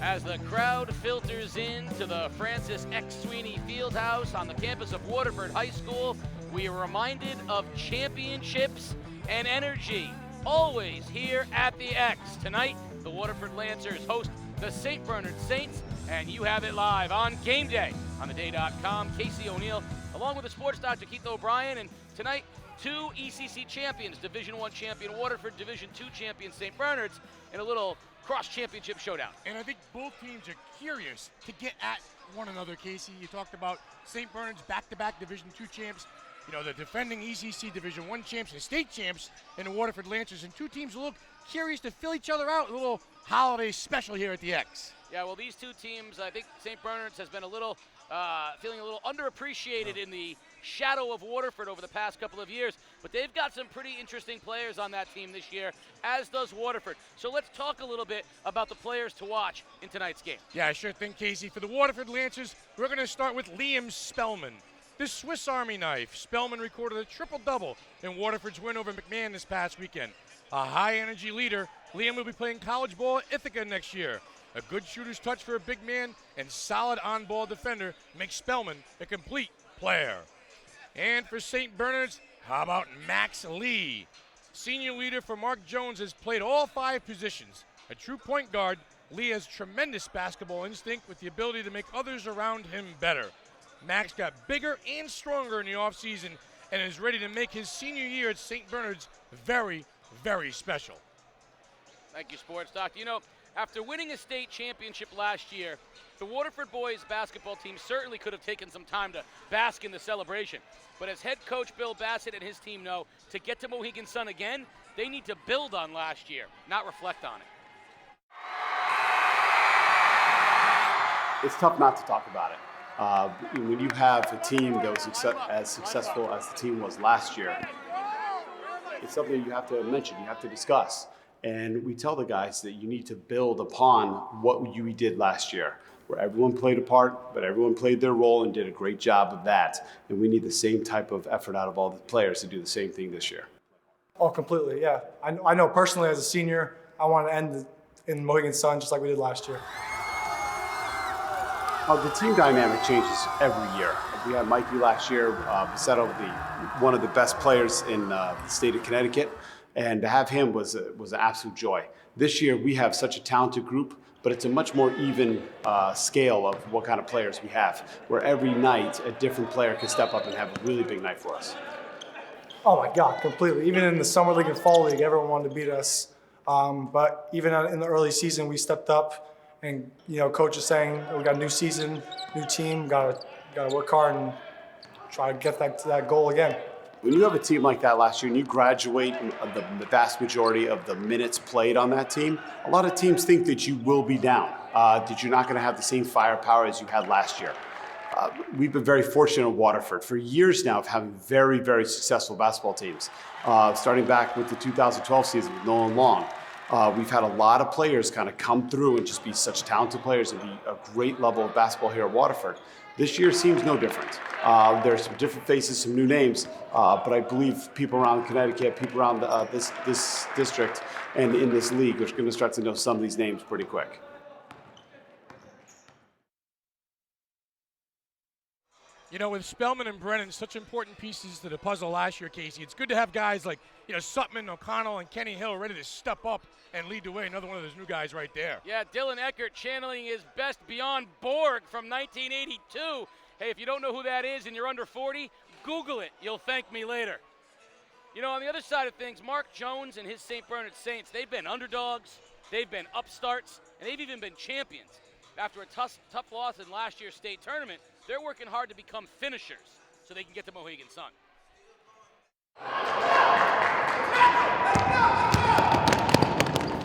As the crowd filters in to the Francis X. Sweeney Fieldhouse on the campus of Waterford High School, we are reminded of championships and energy, always here at the X. Tonight, the Waterford Lancers host the St. Bernard Saints, and you have it live on Game Day on theday.com. Casey O'Neill, along with the sports doctor Keith O'Brien, and tonight, two ECC champions, Division I champion Waterford, Division II champion St. Bernard's, in a little cross-championship showdown. And I think both teams are curious to get at one another, Casey. You talked about St. Bernard's back-to-back Division II champs, you know, the defending ECC Division I champs and state champs in the Waterford Lancers, and two teams look curious to fill each other out. A little holiday special here at the X. Yeah, well, these two teams, I think St. Bernard's has been a little, feeling a little underappreciated in the shadow of Waterford over the past couple of years, but they've got some pretty interesting players on that team this year, as does Waterford. So let's talk a little bit about the players to watch in tonight's game. Yeah, I sure think, Casey. For the Waterford Lancers, we're going to start with Liam Spellman. The Swiss Army knife. Spellman recorded a triple-double in Waterford's win over McMahon this past weekend. A high-energy leader, Liam will be playing college ball at Ithaca next year. A good shooter's touch for a big man and solid on-ball defender makes Spellman a complete player. And for St. Bernard's, how about Max Lee? Senior leader for Mark Jones has played all 5 positions. A true point guard, Lee has tremendous basketball instinct with the ability to make others around him better. Max got bigger and stronger in the offseason and is ready to make his senior year at St. Bernard's very, very special. Thank you, Sports Doc. You know, after winning a state championship last year, the Waterford boys basketball team certainly could have taken some time to bask in the celebration. But as head coach Bill Bassett and his team know, to get to Mohegan Sun again, they need to build on last year, not reflect on it. It's tough not to talk about it. When you have a team that was as successful as the team was last year, it's something you have to mention, you have to discuss. And we tell the guys that you need to build upon what you did last year, where everyone played a part, but everyone played their role and did a great job of that. And we need the same type of effort out of all the players to do the same thing this year. Oh, completely, yeah. I know personally as a senior, I want to end in Mohegan Sun just like we did last year. The team dynamic changes every year. We had Mikey last year, Basetto, one of the best players in the state of Connecticut. And to have him was an absolute joy. This year we have such a talented group, but it's a much more even scale of what kind of players we have, where every night a different player can step up and have a really big night for us. Oh my God, completely. Even in the summer league and fall league, everyone wanted to beat us. But even in the early season, we stepped up, and you know, coach is saying we got a new season, new team, got to work hard and try to get to that goal again. When you have a team like that last year and you graduate the vast majority of the minutes played on that team, a lot of teams think that you will be down, that you're not going to have the same firepower as you had last year. We've been very fortunate at Waterford for years now of having very, very successful basketball teams. Starting back with the 2012 season with Nolan Long. We've had a lot of players kind of come through and just be such talented players and be a great level of basketball here at Waterford. This year seems no different. There are some different faces, some new names, but I believe people around Connecticut, people around this district and in this league are going to start to know some of these names pretty quick. You know, with Spellman and Brennan, such important pieces to the puzzle last year, Casey, it's good to have guys like, you know, Sutman, O'Connell, and Kenny Hill ready to step up and lead the way. Another one of those new guys right there. Yeah, Dylan Eckert channeling his best beyond Borg from 1982. Hey, if you don't know who that is and you're under 40, Google it. You'll thank me later. You know, on the other side of things, Mark Jones and his St. Bernard Saints, they've been underdogs, they've been upstarts, and they've even been champions. After a tough loss in last year's state tournament, they're working hard to become finishers so they can get to Mohegan Sun.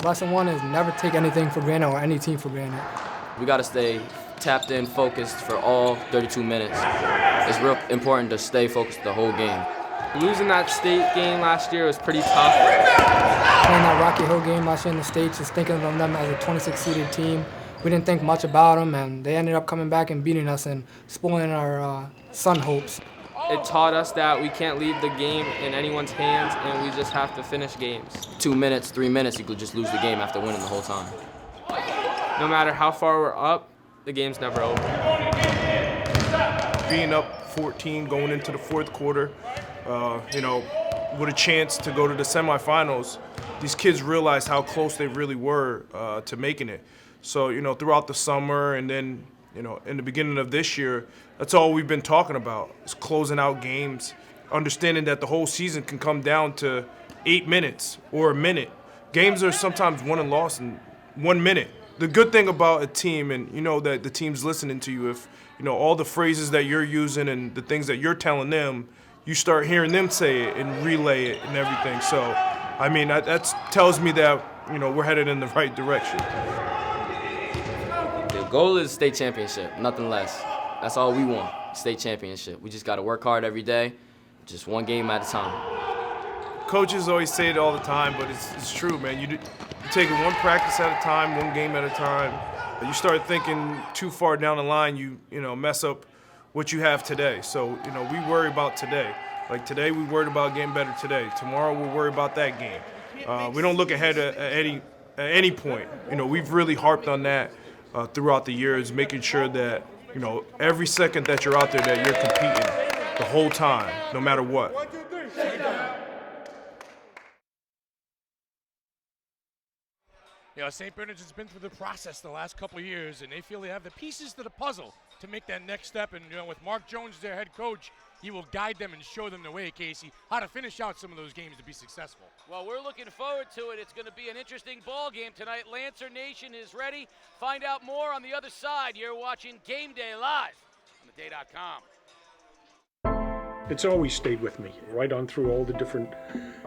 Lesson 1 is never take anything for granted or any team for granted. We got to stay tapped in, focused for all 32 minutes. It's real important to stay focused the whole game. Losing that state game last year was pretty tough. Playing that Rocky Hill game last year in the States, just thinking of them as a 26-seeded team. We didn't think much about them, and they ended up coming back and beating us and spoiling our Sun hopes. It taught us that we can't leave the game in anyone's hands, and we just have to finish games. 2 minutes, 3 minutes, you could just lose the game after winning the whole time. no matter how far we're up, the game's never over. Being up 14 going into the fourth quarter, with a chance to go to the semifinals, these kids realized how close they really were to making it. So, throughout the summer and then, in the beginning of this year, that's all we've been talking about is closing out games, understanding that the whole season can come down to 8 minutes or a minute. Games are sometimes won and lost in 1 minute. The good thing about a team, and that the team's listening to you, if all the phrases that you're using and the things that you're telling them, you start hearing them say it and relay it and everything. So, that tells me that we're headed in the right direction. The goal is state championship, nothing less. That's all we want, state championship. We just got to work hard every day, just one game at a time. Coaches always say it all the time, but it's true, man. You take it one practice at a time, one game at a time. You start thinking too far down the line, you mess up what you have today. So, we worry about today. Like today, we worried about getting better today. Tomorrow, we'll worry about that game. We don't look ahead at any point. We've really harped on that throughout the years, making sure that, every second that you're out there, that you're competing the whole time, no matter what. St. Bernard's has been through the process the last couple of years, and they feel they have the pieces to the puzzle to make that next step. And with Mark Jones, their head coach, he will guide them and show them the way, Casey, how to finish out some of those games to be successful. Well, we're looking forward to it. It's going to be an interesting ball game tonight. Lancer Nation is ready. Find out more on the other side. You're watching Game Day live on theday.com. It's always stayed with me, right on through all the different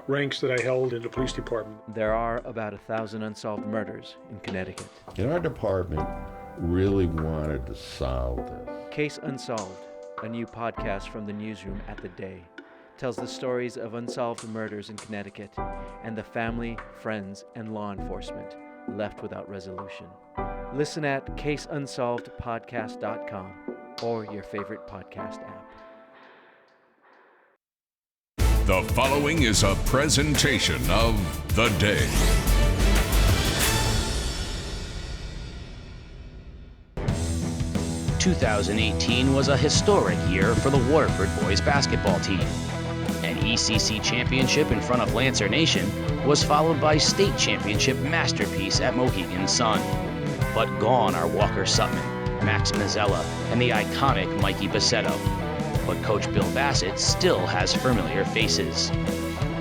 ranks that I held in the police department. There are about 1,000 unsolved murders in Connecticut. And our department really wanted to solve this. Case Unsolved, a new podcast from the newsroom at The Day, tells the stories of unsolved murders in Connecticut and the family, friends, and law enforcement left without resolution. Listen at caseunsolvedpodcast.com or your favorite podcast app. The following is a presentation of The Day. "2018 was a historic year for the Waterford boys basketball team. An ECC championship in front of Lancer Nation was followed by state championship masterpiece at Mohegan Sun. But gone are Walker Sutton, Max Mazzella, and the iconic Mikey Bassetto. But Coach Bill Bassett still has familiar faces.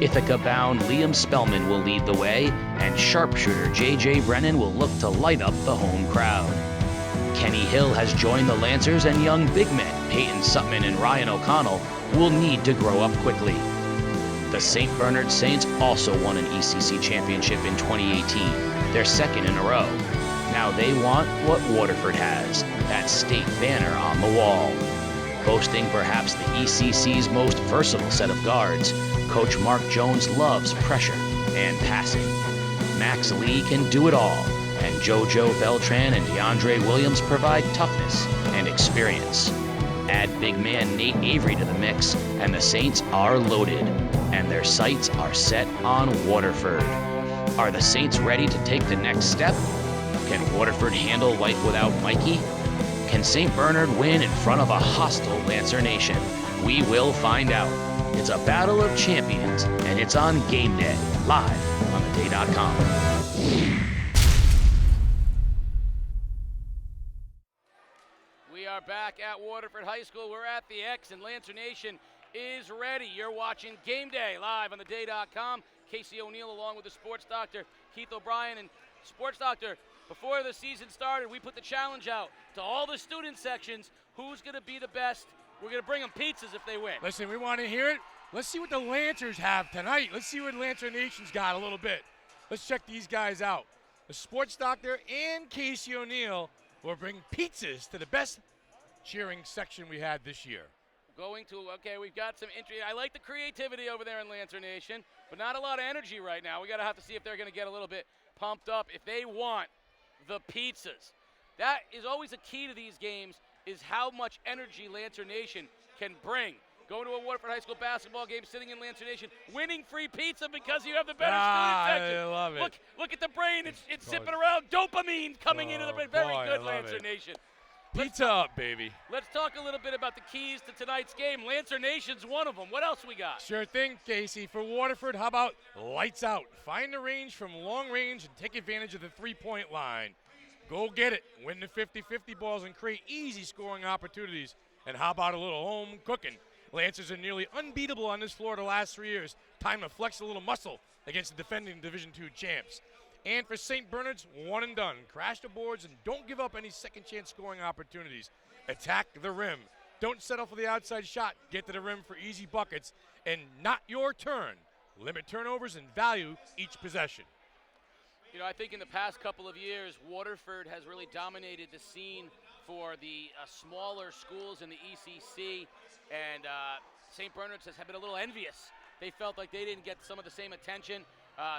Ithaca-bound Liam Spellman will lead the way, and sharpshooter J.J. Brennan will look to light up the home crowd. Kenny Hill has joined the Lancers, and young big men Peyton Sutman and Ryan O'Connell will need to grow up quickly. The St. Bernard Saints also won an ECC championship in 2018, their second in a row. Now they want what Waterford has, that state banner on the wall. Boasting perhaps the ECC's most versatile set of guards, Coach Mark Jones loves pressure and passing. Max Lee can do it all, and JoJo Beltran and DeAndre Williams provide toughness and experience. Add big man Nate Avery to the mix, and the Saints are loaded, and their sights are set on Waterford. Are the Saints ready to take the next step? Can Waterford handle life without Mikey? Can St. Bernard win in front of a hostile Lancer Nation? We will find out. It's a battle of champions, and it's on Game Day, live on theday.com. We are back at Waterford High School. We're at the X, and Lancer Nation is ready. You're watching Game Day live on theday.com. Casey O'Neill along with the sports doctor, Keith O'Brien. And sports doctor, before the season started, we put the challenge out to all the student sections. Who's going to be the best? We're going to bring them pizzas if they win. Listen, we want to hear it. Let's see what the Lancers have tonight. Let's see what Lancer Nation's got a little bit. Let's check these guys out. The sports doctor and Casey O'Neill will bring pizzas to the best cheering section we had this year. We've got some entry. I like the creativity over there in Lancer Nation, but not a lot of energy right now. We got to have to see if they're going to get a little bit pumped up if they want the pizzas. That is always a key to these games, is how much energy Lancer Nation can bring. going to a Waterford High School basketball game, sitting in Lancer Nation, winning free pizza because you have the better student section. I love it. Look at the brain. It's zipping around. Dopamine coming into the brain. Very boy, good, I love Lancer it. Nation. Pizza up, baby. Let's talk a little bit about the keys to tonight's game. Lancer Nation's one of them. What else we got? Sure thing, Casey. For Waterford, how about lights out? Find the range from long range and take advantage of the three-point line. Go get it. Win the 50-50 balls and create easy scoring opportunities. And how about a little home cooking? Lancers are nearly unbeatable on this floor the last 3 years. Time to flex a little muscle against the defending Division II champs. And for St. Bernard's, one and done. Crash the boards and don't give up any second chance scoring opportunities. Attack the rim. Don't settle for the outside shot. Get to the rim for easy buckets. And not your turn. Limit turnovers and value each possession. You know, I think in the past couple of years, Waterford has really dominated the scene for the smaller schools in the ECC, and St. Bernard's has been a little envious. They felt like they didn't get some of the same attention.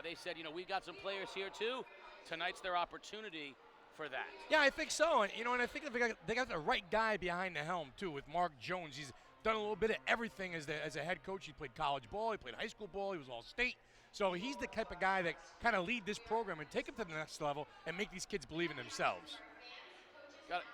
They said, you know, we've got some players here too. Tonight's their opportunity for that. Yeah, I think so. And, you know, and I think they got the right guy behind the helm too with Mark Jones. He's done a little bit of everything as a head coach. He played college ball, he played high school ball, he was all-state. So he's the type of guy that kind of lead this program and take it to the next level and make these kids believe in themselves. Got it.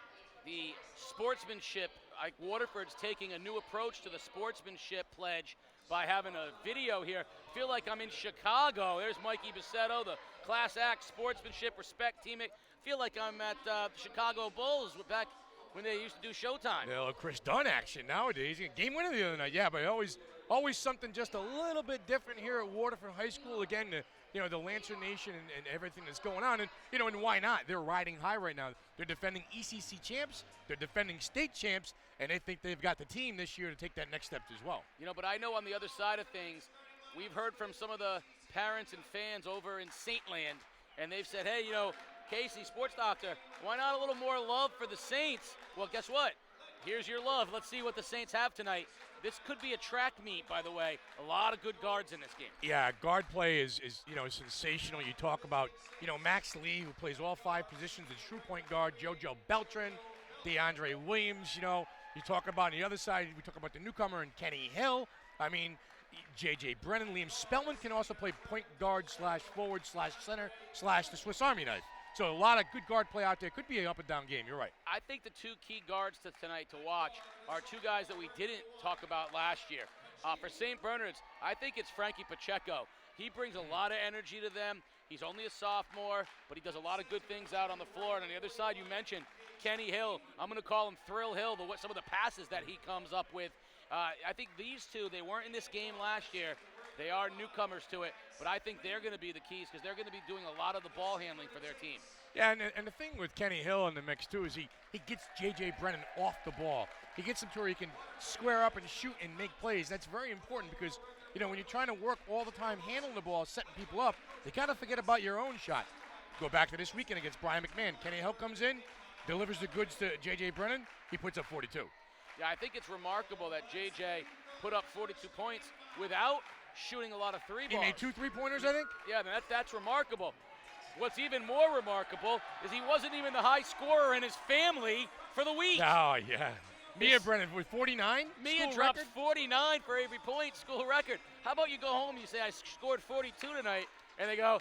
The sportsmanship, like Waterford's taking a new approach to the sportsmanship pledge by having a video here. I feel like I'm in Chicago. There's Mikey Bassetto, the class act, sportsmanship, respect teammate. I feel like I'm at the Chicago Bulls back when they used to do Showtime. Yeah, Chris Dunn action nowadays. Game winner the other night, yeah, but always something just a little bit different here at Waterford High School. Again, the Lancer Nation and everything that's going on. And, and why not? They're riding high right now. They're defending ECC champs. They're defending state champs. And they think they've got the team this year to take that next step as well. But I know on the other side of things, we've heard from some of the parents and fans over in Saintland, and they've said, hey, Casey, sports doctor, why not a little more love for the Saints? Well, guess what? Here's your love. Let's see what the Saints have tonight. This could be a track meet, by the way. A lot of good guards in this game. Yeah, guard play is sensational. You talk about, Max Lee, who plays all 5 positions, the true point guard, JoJo Beltran, DeAndre Williams, You talk about on the other side, we talk about the newcomer and Kenny Hill. I mean, J.J. Brennan, Liam Spellman can also play point guard / forward / center / the Swiss Army knife. So a lot of good guard play out there. Could be an up and down game. You're right. I think the 2 key guards tonight to watch are 2 guys that we didn't talk about last year. For St. Bernard's, I think it's Frankie Pacheco. He brings a lot of energy to them. He's only a sophomore, but he does a lot of good things out on the floor. And on the other side, you mentioned Kenny Hill. I'm going to call him Thrill Hill, some of the passes that he comes up with. I think these 2, they weren't in this game last year. They are newcomers to it, but I think they're going to be the keys because they're going to be doing a lot of the ball handling for their team. Yeah, and the thing with Kenny Hill in the mix, too, is he gets J.J. Brennan off the ball. He gets him to where he can square up and shoot and make plays. That's very important because, when you're trying to work all the time handling the ball, setting people up, you got to forget about your own shot. Go back to this weekend against Brian McMahon. Kenny Hill comes in, delivers the goods to J.J. Brennan. He puts up 42. Yeah, I think it's remarkable that J.J. put up 42 points without shooting a lot of 3 balls. He made 2 3-pointers, I think? Yeah, that's remarkable. What's even more remarkable is he wasn't even the high scorer in his family for the week. Oh, yeah. Mia Brennan with 49? Mia drops 49 for every point, school record. How about you go home and you say, I scored 42 tonight, and they go,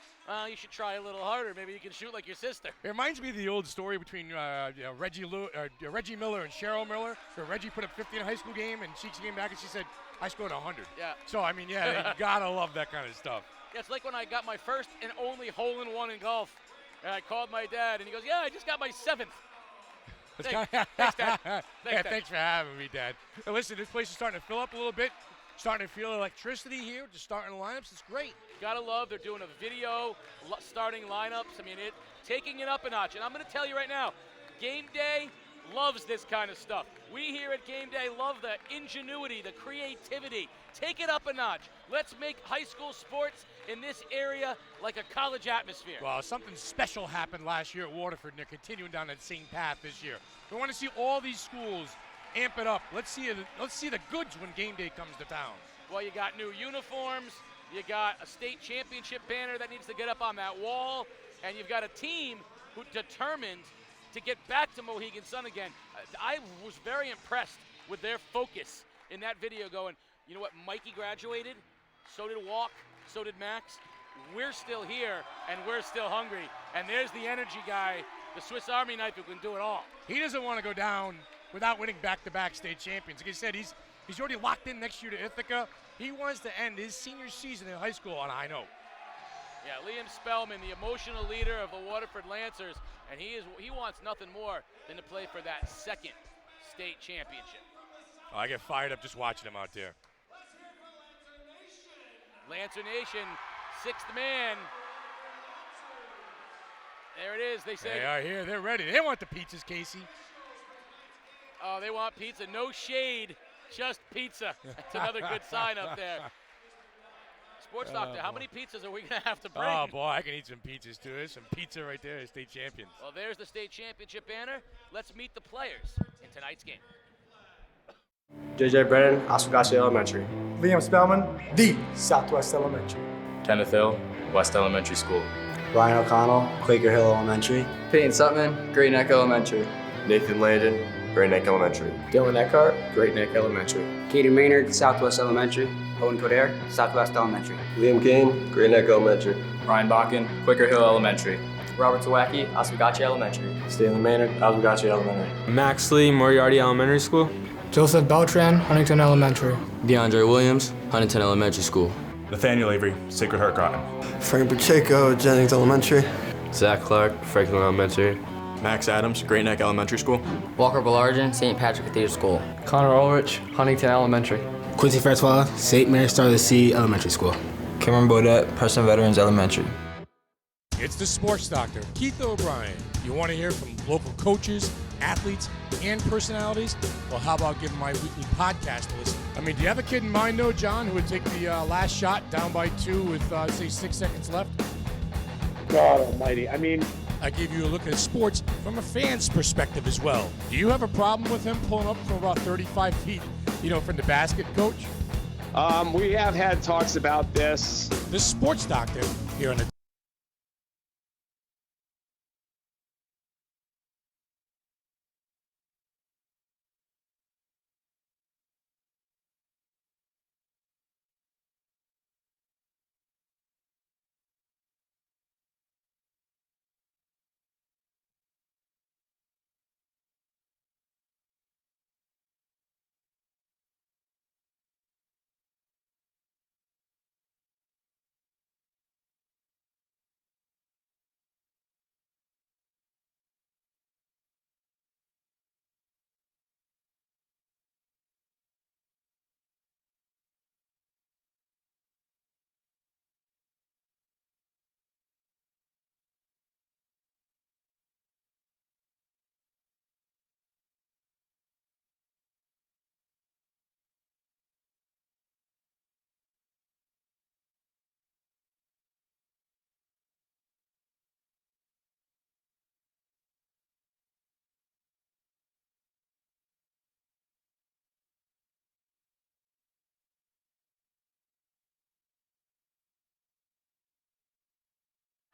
you should try a little harder. Maybe you can shoot like your sister. It reminds me of the old story between Reggie Miller and Cheryl Miller, where Reggie put up 50 in a high school game, and she came back and she said, I scored 100. Yeah. So, you gotta love that kind of stuff. Yeah, it's like when I got my first and only hole-in-one in golf, and I called my dad, and he goes, yeah, I just got my 7th. Thanks, Dad. Thanks for having me, Dad. Now, listen, this place is starting to fill up a little bit. Starting to feel electricity here, just starting lineups. It's great. Gotta love, they're doing a video, starting lineups. Taking it up a notch. And I'm going to tell you right now, Game Day loves this kind of stuff. We here at Game Day love the ingenuity, the creativity. Take it up a notch. Let's make high school sports in this area like a college atmosphere. Well, something special happened last year at Waterford, and they're continuing down that same path this year. We want to see all these schools amp it up. Let's see the goods when Game Day comes to town. Well, you got new uniforms, you got a state championship banner that needs to get up on that wall, and you've got a team who's determined to get back to Mohegan Sun again. I was very impressed with their focus in that video going, you know what, Mikey graduated, so did Walk, so did Max. We're still here, and we're still hungry. And there's the energy guy, the Swiss Army knife who can do it all. He doesn't want to go down without winning back-to-back state champions. Like I said, he's already locked in next year to Ithaca. He wants to end his senior season in high school on a high note. Yeah, Liam Spellman, the emotional leader of the Waterford Lancers, and he wants nothing more than to play for that second state championship. Oh, I get fired up just watching him out there. Lancer Nation, sixth man. There it is. They say they are here. They're ready. They want the pizzas, Casey. Oh, they want pizza. No shade, just pizza. That's another good sign up there. Sports Doctor, how many pizzas are we going to have to bring? Oh, boy, I can eat some pizzas, too. There's some pizza right there, state champions. Well, there's the state championship banner. Let's meet the players in tonight's game. JJ Brennan, Oswegatchie Elementary. Liam Spellman, the Southwest Elementary. Kenneth Hill, West Elementary School. Ryan O'Connell, Quaker Hill Elementary. Peyton Sutman, Great Neck Elementary. Nathan Landon, Great Neck Elementary. Dylan Eckhart, Great Neck Elementary. Katie Maynard, Southwest Elementary. Owen Coder, Southwest Elementary. Liam Kane, Great Neck Elementary. Ryan Bakken, Quaker Hill Elementary. Robert Zawacki, Oswegatchie Elementary. Stanley Maynard, Oswegatchie Elementary. Max Lee, Moriarty Elementary School. Joseph Beltran, Huntington Elementary. DeAndre Williams, Huntington Elementary School. Nathaniel Avery, Sacred Heart Groton. Frank Pacheco, Jennings Elementary. Zach Clark, Franklin Elementary. Max Adams, Great Neck Elementary School. Walker Ballargen, St. Patrick Cathedral School. Connor Ulrich, Huntington Elementary. Quincy Francois, St. Mary Star of the Sea Elementary School. Cameron Bodette, Preston Veterans Elementary. It's the Sports Doctor, Keith O'Brien. You want to hear from local coaches, athletes, and personalities? Well, how about giving my weekly podcast a listen? I mean, do you have a kid in mind, though, John, who would take the last shot down by 2 with, say, 6 seconds left? God almighty. I mean, I gave you a look at sports from a fan's perspective as well. Do you have a problem with him pulling up from about 35 feet, from the basket, Coach? We have had talks about this. The Sports Doctor here on the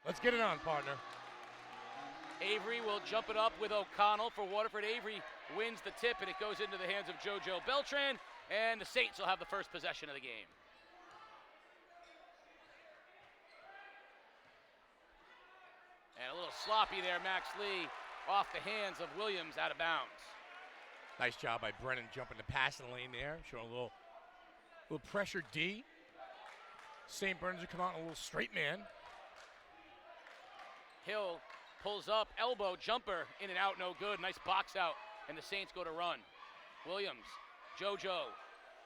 Let's get it on, partner. Avery will jump it up with O'Connell for Waterford. Avery wins the tip, and it goes into the hands of JoJo Beltran, and the Saints will have the first possession of the game. And a little sloppy there, Max Lee, off the hands of Williams, out of bounds. Nice job by Brennan jumping the passing lane there, showing a little pressure D. St. Bernard's will come out in a little straight man. Hill pulls up, elbow, jumper, in and out, no good. Nice box out, and the Saints go to run. Williams, JoJo,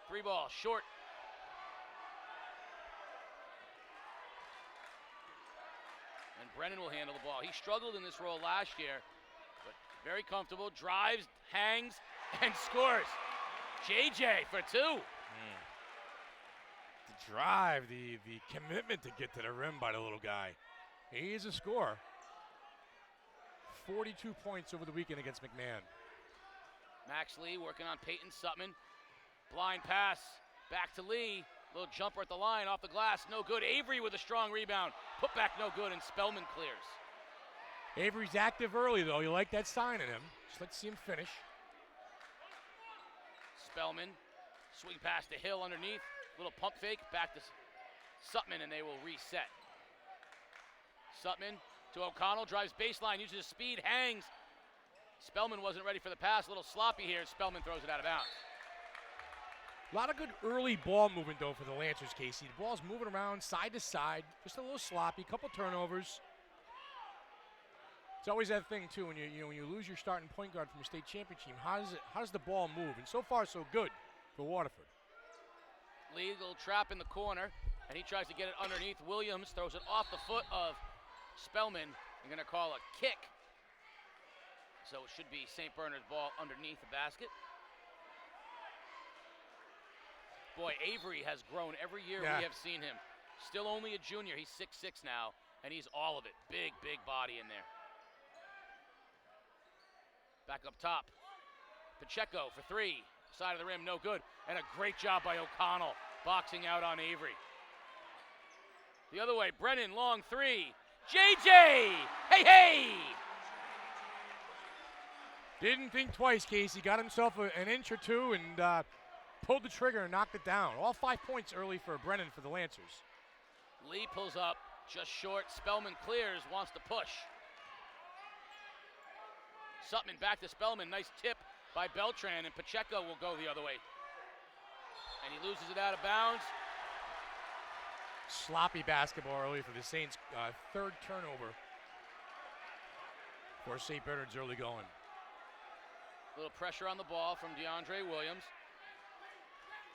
3-ball, short. And Brennan will handle the ball. He struggled in this role last year, but very comfortable, drives, hangs, and scores. JJ for 2. The drive, the commitment to get to the rim by the little guy. He is a scorer. 42 points over the weekend against McMahon. Max Lee working on Peyton Sutman. Blind pass back to Lee. Little jumper at the line off the glass, no good. Avery with a strong rebound. Put back no good, and Spellman clears. Avery's active early, though. You like that sign in him. Just let's see him finish. Spellman Swing pass to Hill underneath. Little pump fake. Back to Sutman, and they will reset. Sutman to O'Connell. Drives baseline. Uses his speed. Hangs. Spellman wasn't ready for the pass. A little sloppy here. Spellman throws it out of bounds. A lot of good early ball movement, though, for the Lancers, Casey. The ball's moving around side to side. Just a little sloppy. Couple turnovers. It's always that thing, too, when you lose your starting point guard from a state championship team. How does the ball move? And so far, so good for Waterford. Legal trap in the corner, and he tries to get it underneath. Williams throws it off the foot of Spellman. They're going to call a kick. So it should be St. Bernard's ball underneath the basket. Boy, Avery has grown every year we have seen him. Still only a junior. He's 6'6" now, and he's all of it. Big, big body in there. Back up top. Pacheco for three. Side of the rim, no good. And a great job by O'Connell boxing out on Avery. The other way, Brennan, long three. JJ! Hey, hey! Didn't think twice, Casey. Got himself an inch or two and pulled the trigger and knocked it down. All 5 points early for Brennan for the Lancers. Lee pulls up just short. Spellman clears, wants to push. Sutman back to Spellman. Nice tip by Beltran, and Pacheco will go the other way. And he loses it out of bounds. Sloppy basketball early for the Saints. Third turnover for St. Bernard's early going. A little pressure on the ball from DeAndre Williams.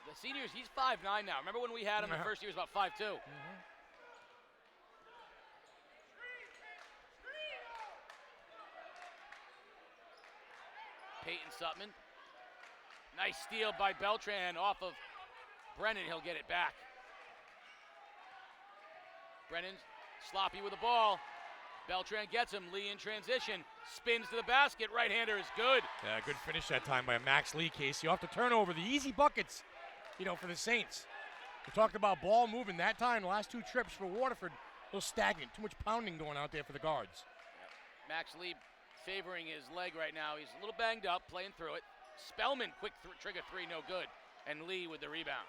The seniors, he's 5'9" now. Remember when we had him the first year, he was about 5'2". Peyton Sutman. Nice steal by Beltran off of Brennan. He'll get it back. Brennan's sloppy with the ball. Beltran gets him. Lee in transition. Spins to the basket. Right-hander is good. Yeah, good finish that time by Max Lee, Casey. Off the turnover. The easy buckets, for the Saints. We talked about ball moving that time. The last two trips for Waterford, a little stagnant. Too much pounding going out there for the guards. Max Lee favoring his leg right now. He's a little banged up, playing through it. Spellman, quick trigger three, no good. And Lee with the rebound.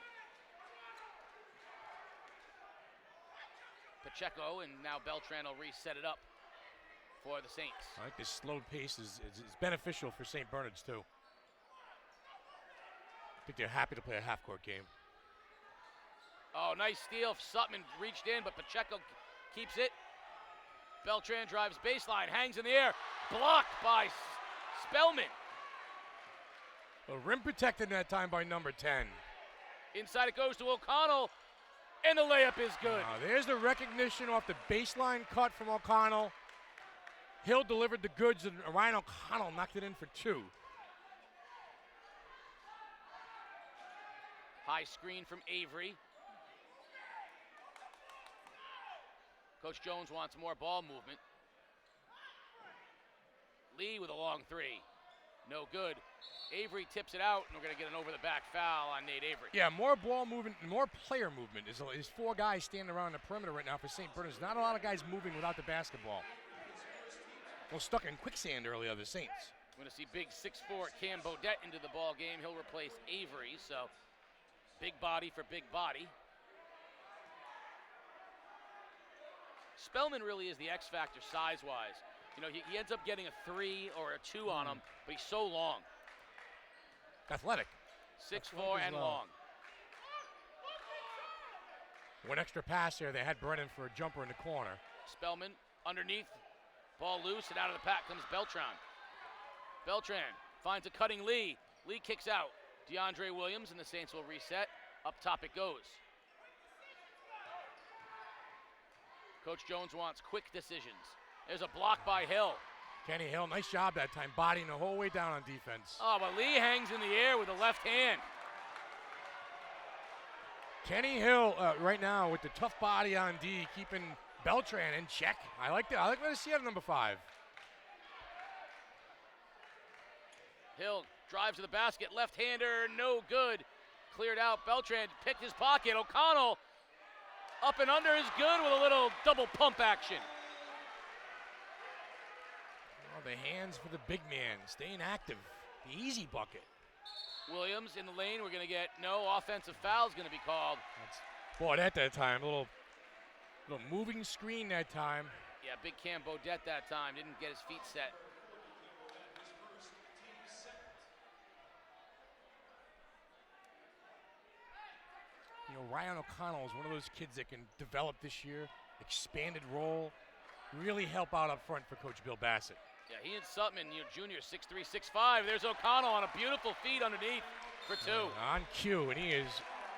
Pacheco, and now Beltran will reset it up for the Saints. I think this slow pace is beneficial for St. Bernard's, too. I think they're happy to play a half-court game. Oh, nice steal. Sutman reached in, but Pacheco keeps it. Beltran drives baseline, hangs in the air. Blocked by Spellman. A rim protected that time by number 10. Inside it goes to O'Connell, and the layup is good. There's the recognition off the baseline cut from O'Connell. Hill delivered the goods, and Ryan O'Connell knocked it in for two. High screen from Avery. Coach Jones wants more ball movement. Lee with a long three. No good. Avery tips it out, and we're going to get an over-the-back foul on Nate Avery. Yeah, more ball movement, more player movement. There's four guys standing around the perimeter right now for St. Bernard's. Not a lot of guys moving without the basketball. Well, stuck in quicksand earlier, the Saints. We're going to see big 6'4" Cam Bodette into the ball game. He'll replace Avery, so big body for big body. Spellman really is the X factor size-wise. He ends up getting a 3 or a 2 on him, but he's so long. Athletic. 6'4" and long. One extra pass there. They had Brennan for a jumper in the corner. Spellman underneath. Ball loose, and out of the pack comes Beltran. Beltran finds a cutting Lee. Lee kicks out. DeAndre Williams, and the Saints will reset. Up top it goes. Coach Jones wants quick decisions. There's a block by Hill. Kenny Hill, nice job that time, bodying the whole way down on defense. Oh, but Lee hangs in the air with the left hand. Kenny Hill right now with the tough body on D, keeping Beltran in check. I like that. I like what I see out of number 5. Hill drives to the basket, left-hander, no good. Cleared out. Beltran picked his pocket. O'Connell up and under is good with a little double pump action. Oh, the hands for the big man, staying active. The easy bucket. Williams in the lane. We're going to get no offensive fouls going to be called. Boy, at that time, a little moving screen that time. Yeah, big Cam Bodette that time. Didn't get his feet set. You know, Ryan O'Connell is one of those kids that can develop this year, expanded role, really help out up front for Coach Bill Bassett. Yeah, he and Sutman, junior, 6'3", 6'5". There's O'Connell on a beautiful feed underneath for two. On cue, and he is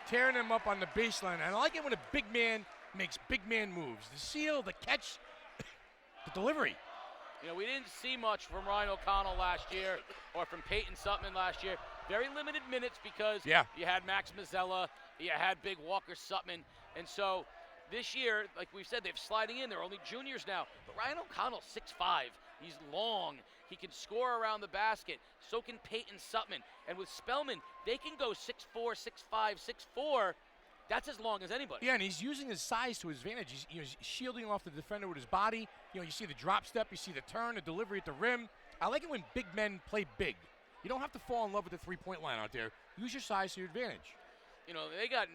tearing them up on the baseline. And I like it when a big man makes big man moves. The seal, the catch, the delivery. We didn't see much from Ryan O'Connell last year or from Peyton Sutman last year. Very limited minutes because you had Max Mazzella, you had big Walker Sutman. And so this year, like we've said, they're sliding in. They're only juniors now. But Ryan O'Connell, 6'5". He's long. He can score around the basket. So can Peyton Sutman. And with Spellman, they can go 6'4", 6'5", 6'4". That's as long as anybody. Yeah, and he's using his size to his advantage. He's shielding off the defender with his body. You see the drop step, you see the turn, the delivery at the rim. I like it when big men play big. You don't have to fall in love with the three-point line out there. Use your size to your advantage. They got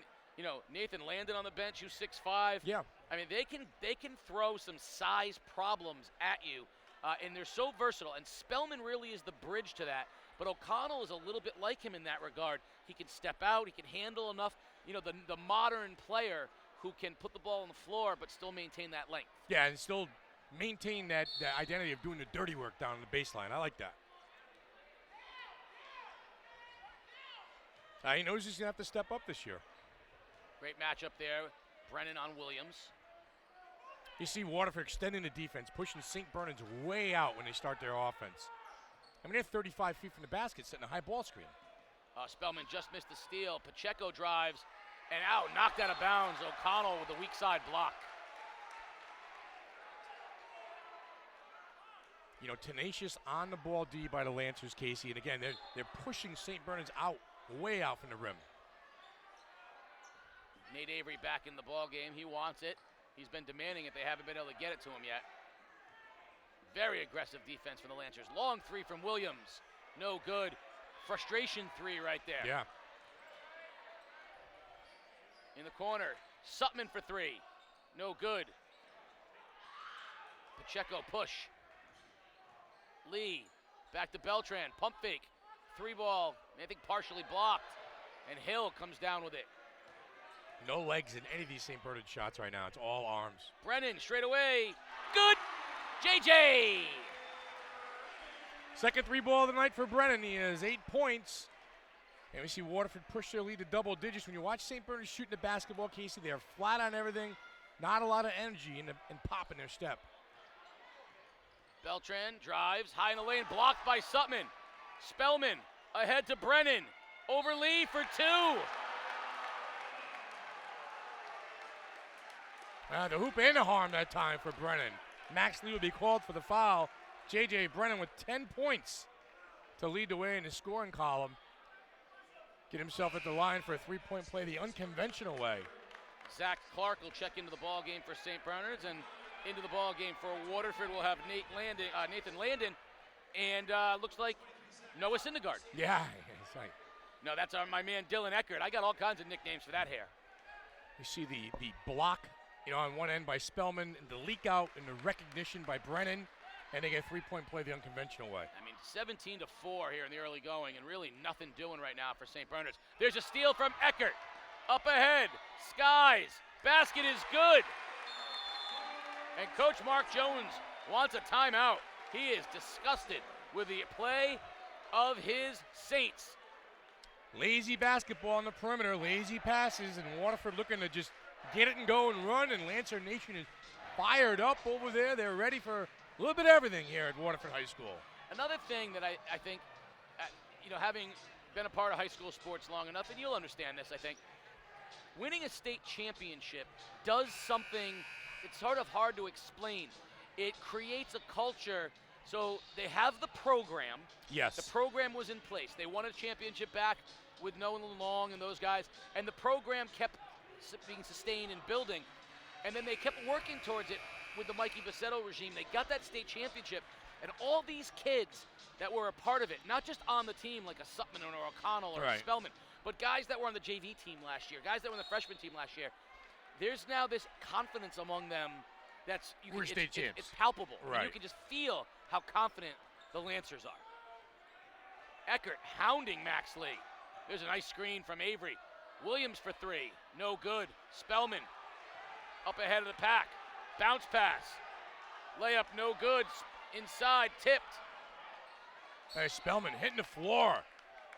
Nathan Landon on the bench, who's 6'5". Yeah. I mean, they can throw some size problems at you, and they're so versatile. And Spellman really is the bridge to that. But O'Connell is a little bit like him in that regard. He can step out. He can handle enough. The modern player who can put the ball on the floor but still maintain that length. Yeah, and still maintain that identity of doing the dirty work down on the baseline. I like that. He knows he's going to have to step up this year. Great matchup there. Brennan on Williams. You see Waterford extending the defense, pushing St. Bernard's way out when they start their offense. I mean, they're 35 feet from the basket, setting a high ball screen. Spellman just missed the steal. Pacheco drives and out, knocked out of bounds. O'Connell with the weak side block. Tenacious on the ball D by the Lancers, Casey. And again, they're pushing St. Bernard's out, way out from the rim. Nate Avery back in the ball game. He wants it. He's been demanding it. They haven't been able to get it to him yet. Very aggressive defense from the Lancers. Long three from Williams. No good. Frustration three right there. Yeah. In the corner. Sutman for three. No good. Pacheco push. Lee. Back to Beltran. Pump fake. Three ball. I think partially blocked. And Hill comes down with it. No legs in any of these St. Bernard shots right now. It's all arms. Brennan straight away. Good. JJ. Second three ball of the night for Brennan. He has 8 points. And we see Waterford push their lead to double digits. When you watch St. Bernard shooting the basketball, Casey, they're flat on everything. Not a lot of energy and pop in their step. Beltran drives high in the lane, blocked by Sutman. Spellman ahead to Brennan. Over Lee for two. The hoop and the harm that time for Brennan. Max Lee will be called for the foul. J.J. Brennan with 10 points to lead the way in the scoring column. Get himself at the line for a three-point play the unconventional way. Zach Clark will check into the ball game for St. Bernard's, and into the ball game for Waterford we'll have Nathan Landon, and looks like Noah Syndergaard. Yeah, that's right. No, that's my man Dylan Eckert. I got all kinds of nicknames for that hair. You see the block, on one end by Spellman, and the leak out and the recognition by Brennan, and they get a three-point play the unconventional way. I mean, 17-4 here in the early going, and really nothing doing right now for St. Bernard's. There's a steal from Eckert. Up ahead, Skies. Basket is good. And Coach Mark Jones wants a timeout. He is disgusted with the play of his Saints. Lazy basketball on the perimeter, lazy passes, and Waterford looking to just get it and go and run, and Lancer Nation is fired up over there. They're ready for a little bit of everything here at Waterford High School. Another thing that I think, having been a part of high school sports long enough, and you'll understand this, I think, winning a state championship does something, it's sort of hard to explain. It creates a culture. So they have the program. Yes. The program was in place. They won a championship back with Nolan Long and those guys, and the program kept being sustained and building. And then they kept working towards it with the Mikey Bassetto regime. They got that state championship, And all these kids that were a part of it, not just on the team like a Sutman or O'Connell or a Spellman, but guys that were on the JV team last year, guys that were on the freshman team last year, there's now this confidence among them that's it's palpable. Right. And you can just feel how confident the Lancers are. Eckert hounding Max Lee. There's a nice screen from Avery. Williams for three. No good. Spellman up ahead of the pack. Bounce pass. Layup no good. Inside. Tipped. Hey, Spellman hitting the floor.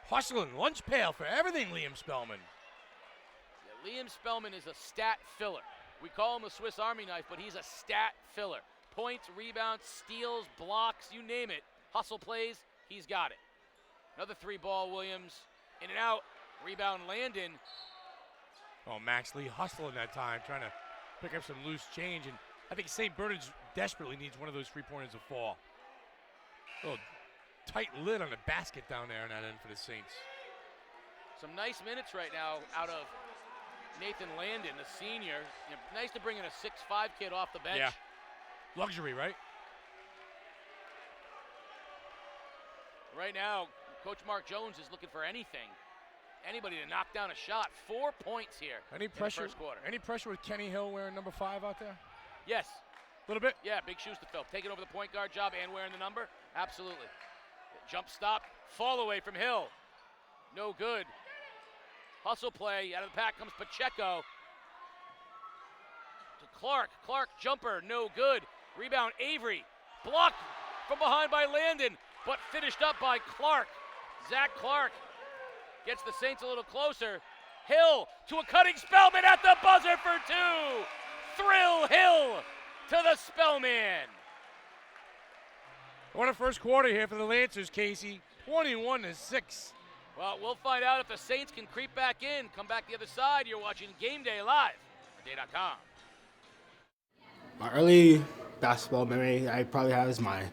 Hustling. Lunch pail for everything, Liam Spellman. Yeah, Liam Spellman is a stat filler. We call him a Swiss Army knife, but he's a stat filler. Points, rebounds, steals, blocks, you name it. Hustle plays, he's got it. Another three ball, Williams. In and out. Rebound, Landon. Oh, Max Lee hustling that time, trying to pick up some loose change. And I think St. Bernard's desperately needs one of those three-pointers to fall. Little tight lid on the basket down there on that end for the Saints. Some nice minutes right now out of Nathan Landon, the senior. You know, nice to bring in a 6'5" kid off the bench. Yeah. Luxury, right? Right now, Coach Mark Jones is looking for anybody to knock down a shot. 4 points here Any in pressure, the first quarter. Any pressure with Kenny Hill wearing number 5 out there? Yes. A little bit? Yeah, big shoes to fill. Taking over the point guard job and wearing the number? Absolutely. Jump stop, fall away from Hill. No good. Hustle play, out of the pack comes Pacheco. To Clark, Clark jumper, no good. Rebound Avery, blocked from behind by Landon, but finished up by Clark. Zach Clark gets the Saints a little closer. Hill to a cutting Spellman at the buzzer for two. Thrill Hill to the Spellman. What a first quarter here for the Lancers, Casey. 21-6. Well, we'll find out if the Saints can creep back in. Come back the other side. You're watching Game Day live on Day.com. My early basketball memory I probably have is my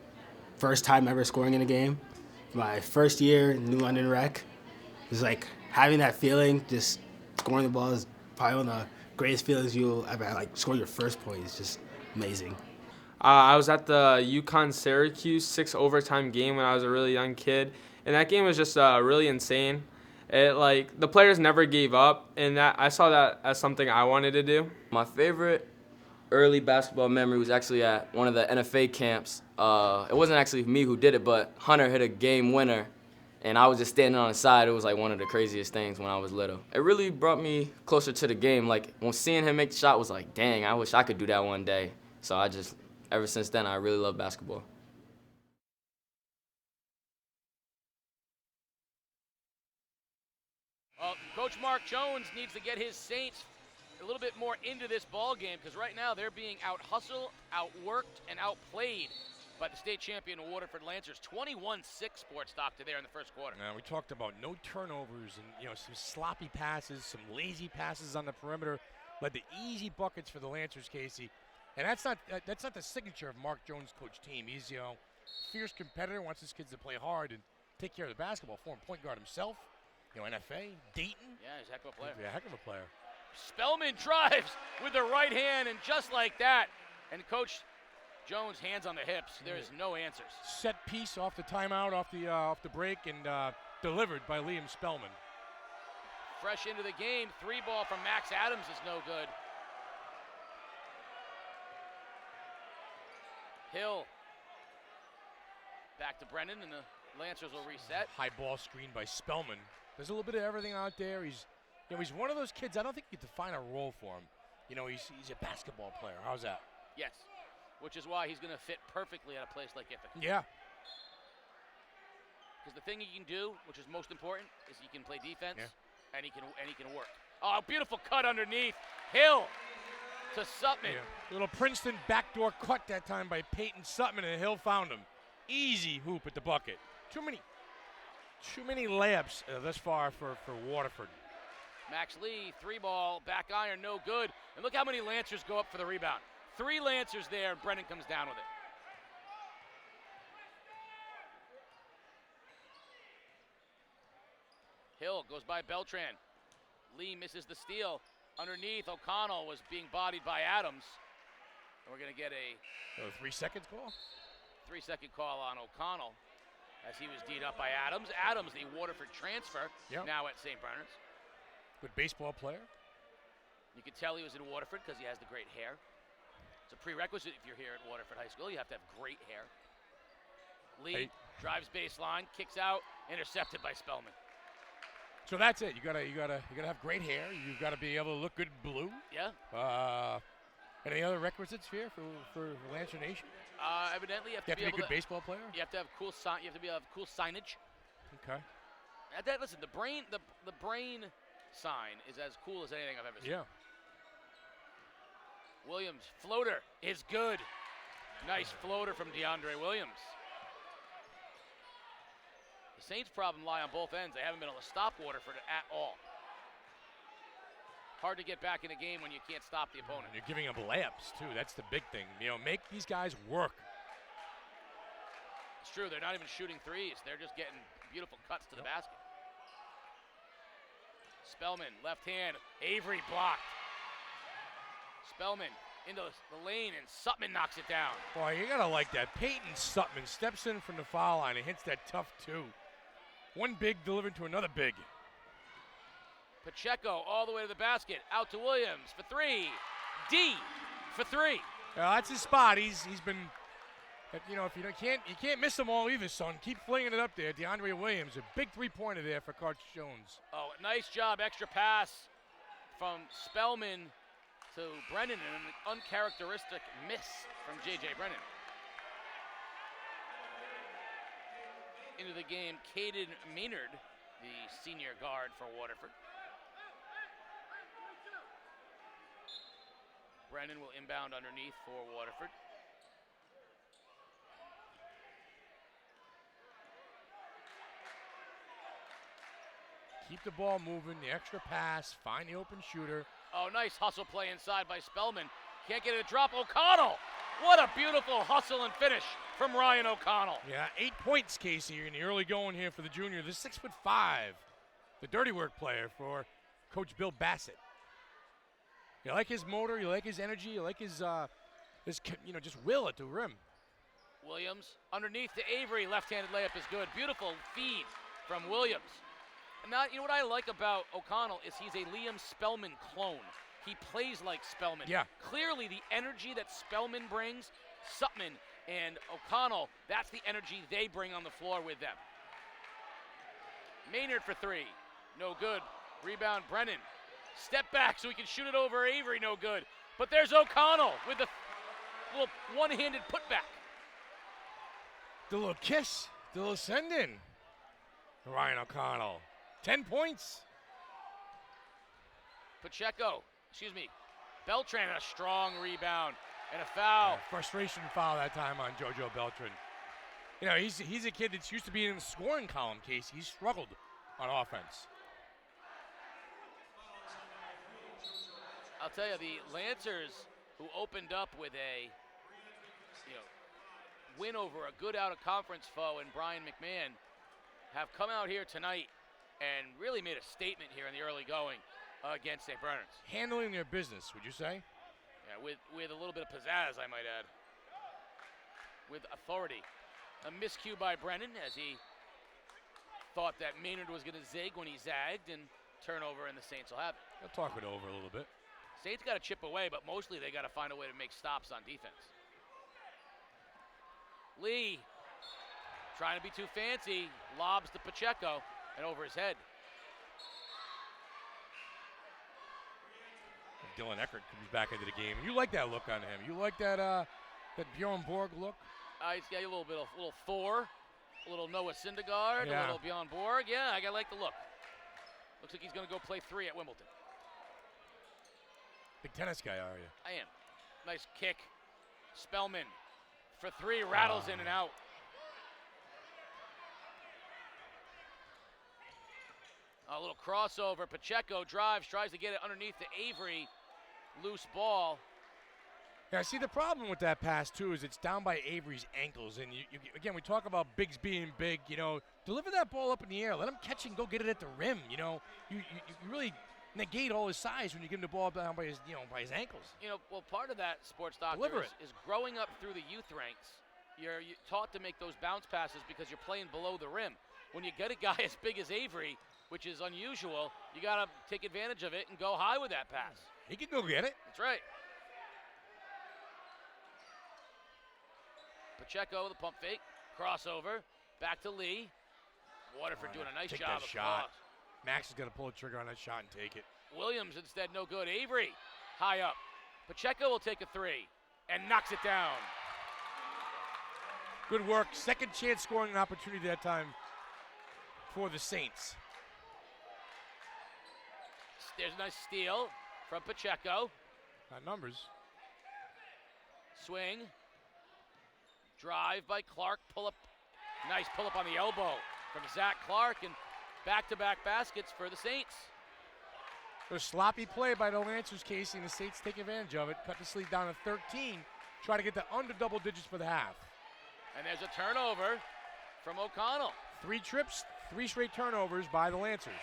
first time ever scoring in a game. My first year in New London Rec. It was like having that feeling, just scoring the ball is probably one of the greatest feelings you'll ever have. Like scoring your first point is just amazing. I was at the UConn-Syracuse 6 overtime game when I was a really young kid, and that game was just really insane. The players never gave up, and that I saw that as something I wanted to do. My favorite early basketball memory was actually at one of the NFA camps. It wasn't actually me who did it, but Hunter hit a game winner, and I was just standing on the side. It was like one of the craziest things when I was little. It really brought me closer to the game. Like when seeing him make the shot was like, dang, I wish I could do that one day. So ever since then, I really love basketball. Well, Coach Mark Jones needs to get his Saints a little bit more into this ball game because right now they're being out-hustled, outworked, and outplayed by the state champion Waterford Lancers. 21-6 sports doctor there in the first quarter. Now, we talked about no turnovers and some sloppy passes, some lazy passes on the perimeter, led to easy buckets for the Lancers, Casey. And that's not the signature of Mark Jones' coach team. He's fierce competitor, wants his kids to play hard and take care of the basketball. Former point guard himself. NFA, Dayton. Yeah, he's a heck of a player. Yeah, heck of a player. Spellman drives with the right hand, and just like that, and Coach Jones hands on the hips. There is no answers. Set piece off the timeout, off the break, and delivered by Liam Spellman. Fresh into the game, 3 ball from Max Adams is no good. Hill back to Brennan, and the Lancers will reset. High ball screen by Spellman. There's a little bit of everything out there. He's one of those kids. I don't think you can define a role for him. He's a basketball player. How's that? Yes, which is why he's going to fit perfectly at a place like Ithaca. Yeah. Because the thing he can do, which is most important, is he can play defense, and he can work. Oh, beautiful cut underneath. Hill to Sutman. Yeah. Little Princeton backdoor cut that time by Peyton Sutman, and Hill found him. Easy hoop at the bucket. Too many layups thus far for Waterford. Max Lee, 3 ball, back iron, no good. And look how many Lancers go up for the rebound. 3 Lancers there, and Brennan comes down with it. Hill goes by Beltran. Lee misses the steal. Underneath, O'Connell was being bodied by Adams. And we're going to get a 3 seconds call? 3-second call on O'Connell as he was D'd up by Adams. Adams, the Waterford transfer, now at St. Bernard's. Good baseball player. You can tell he was in Waterford because he has the great hair. It's a prerequisite if you're here at Waterford High School. You have to have great hair. Lee drives baseline, kicks out, intercepted by Spellman. So that's it. You gotta have great hair. You've got to be able to look good in blue. Yeah. Any other requisites here for Lancer Nation? Evidently, you have You to have be to be a good baseball player. You have to have cool sign. You have to have cool signage. Okay. Listen, the brain sign is as cool as anything I've ever seen. Yeah. Williams floater is good. Nice floater from DeAndre Williams. The Saints' problem lie on both ends. They haven't been able to stop Waterford at all. Hard to get back in a game when you can't stop the opponent. You're giving up layups too. That's the big thing. Make these guys work. It's true. They're not even shooting threes. They're just getting beautiful cuts to the basket. Spellman, left hand. Avery blocked. Spellman into the lane, and Sutman knocks it down. Boy, you gotta like that. Peyton Sutman steps in from the foul line and hits that tough two. One big delivered to another big. Pacheco all the way to the basket. Out to Williams for three. D for three. That's his spot. He's been, if you can't miss them all either, son. Keep flinging it up there. DeAndre Williams, a big three-pointer there for Coach Jones. Oh, nice job. Extra pass from Spellman to Brennan, and an uncharacteristic miss from J.J. Brennan. Into the game, Caden Maynard, the senior guard for Waterford. Brennan will inbound underneath for Waterford. Keep the ball moving, the extra pass, find the open shooter. Oh, nice hustle play inside by Spellman. Can't get it to drop. O'Connell! What a beautiful hustle and finish from Ryan O'Connell. Yeah, 8 points, Casey, in the early going here for the junior. The 6'5", the dirty work player for Coach Bill Bassett. You like his motor, you like his energy, you like his just will at the rim. Williams underneath to Avery. Left-handed layup is good. Beautiful feed from Williams. And now, what I like about O'Connell is he's a Liam Spellman clone. He plays like Spellman. Yeah. Clearly, the energy that Spellman brings, Sutman and O'Connell, that's the energy they bring on the floor with them. Maynard for three. No good. Rebound, Brennan. Step back so he can shoot it over Avery. No good. But there's O'Connell with the little one-handed putback. The little kiss, the little send-in. Ryan O'Connell, 10 points. Beltran, a strong rebound and a foul. Frustration foul that time on JoJo Beltran. He's a kid that's used to being in the scoring column, Casey. He's struggled on offense. I'll tell you, the Lancers, who opened up with a win over a good out-of-conference foe in Brian McMahon, have come out here tonight and really made a statement here in the early going against St. Bernard's. Handling their business, would you say? Yeah, with a little bit of pizzazz, I might add. With authority. A miscue by Brennan as he thought that Maynard was going to zig when he zagged, and turnover, and the Saints will have it. They'll talk it over a little bit. Saints got to chip away, but mostly they got to find a way to make stops on defense. Lee, trying to be too fancy, lobs to Pacheco and over his head. Dylan Eckert comes back into the game. You like that look on him. You like that Bjorn Borg look? He's got a little Thor, a little Noah Syndergaard, yeah. A little Bjorn Borg. Yeah, I like the look. Looks like he's going to go play 3 at Wimbledon. Big tennis guy, are you? I am. Nice kick. Spellman for 3, rattles in and out. A little crossover. Pacheco drives, tries to get it underneath to Avery. Loose ball. Yeah, see, the problem with that pass, too, is it's down by Avery's ankles. And, again, we talk about bigs being big, Deliver that ball up in the air. Let him catch and go get it at the rim, You really negate all his size when you give him the ball down by his, by his ankles. Well, part of that, Sports Doctor, is growing up through the youth ranks you're taught to make those bounce passes because you're playing below the rim. When you get a guy as big as Avery, which is unusual, you got to take advantage of it and go high with that pass. He can go get it. That's right. Pacheco, the pump fake, crossover, back to Lee. Waterford doing a nice take job that of shot. Max is going to pull the trigger on that shot and take it. Williams instead, no good. Avery, high up. Pacheco will take a three and knocks it down. Good work. Second chance scoring opportunity that time for the Saints. There's a nice steal from Pacheco. Got numbers. Swing. Drive by Clark. Pull up. Nice pull up on the elbow from Zach Clark, and back-to-back baskets for the Saints. A sloppy play by the Lancers, Casey, and the Saints take advantage of it. Cut the lead down to 13. Try to get to under double digits for the half. And there's a turnover from O'Connell. 3 trips, 3 straight turnovers by the Lancers.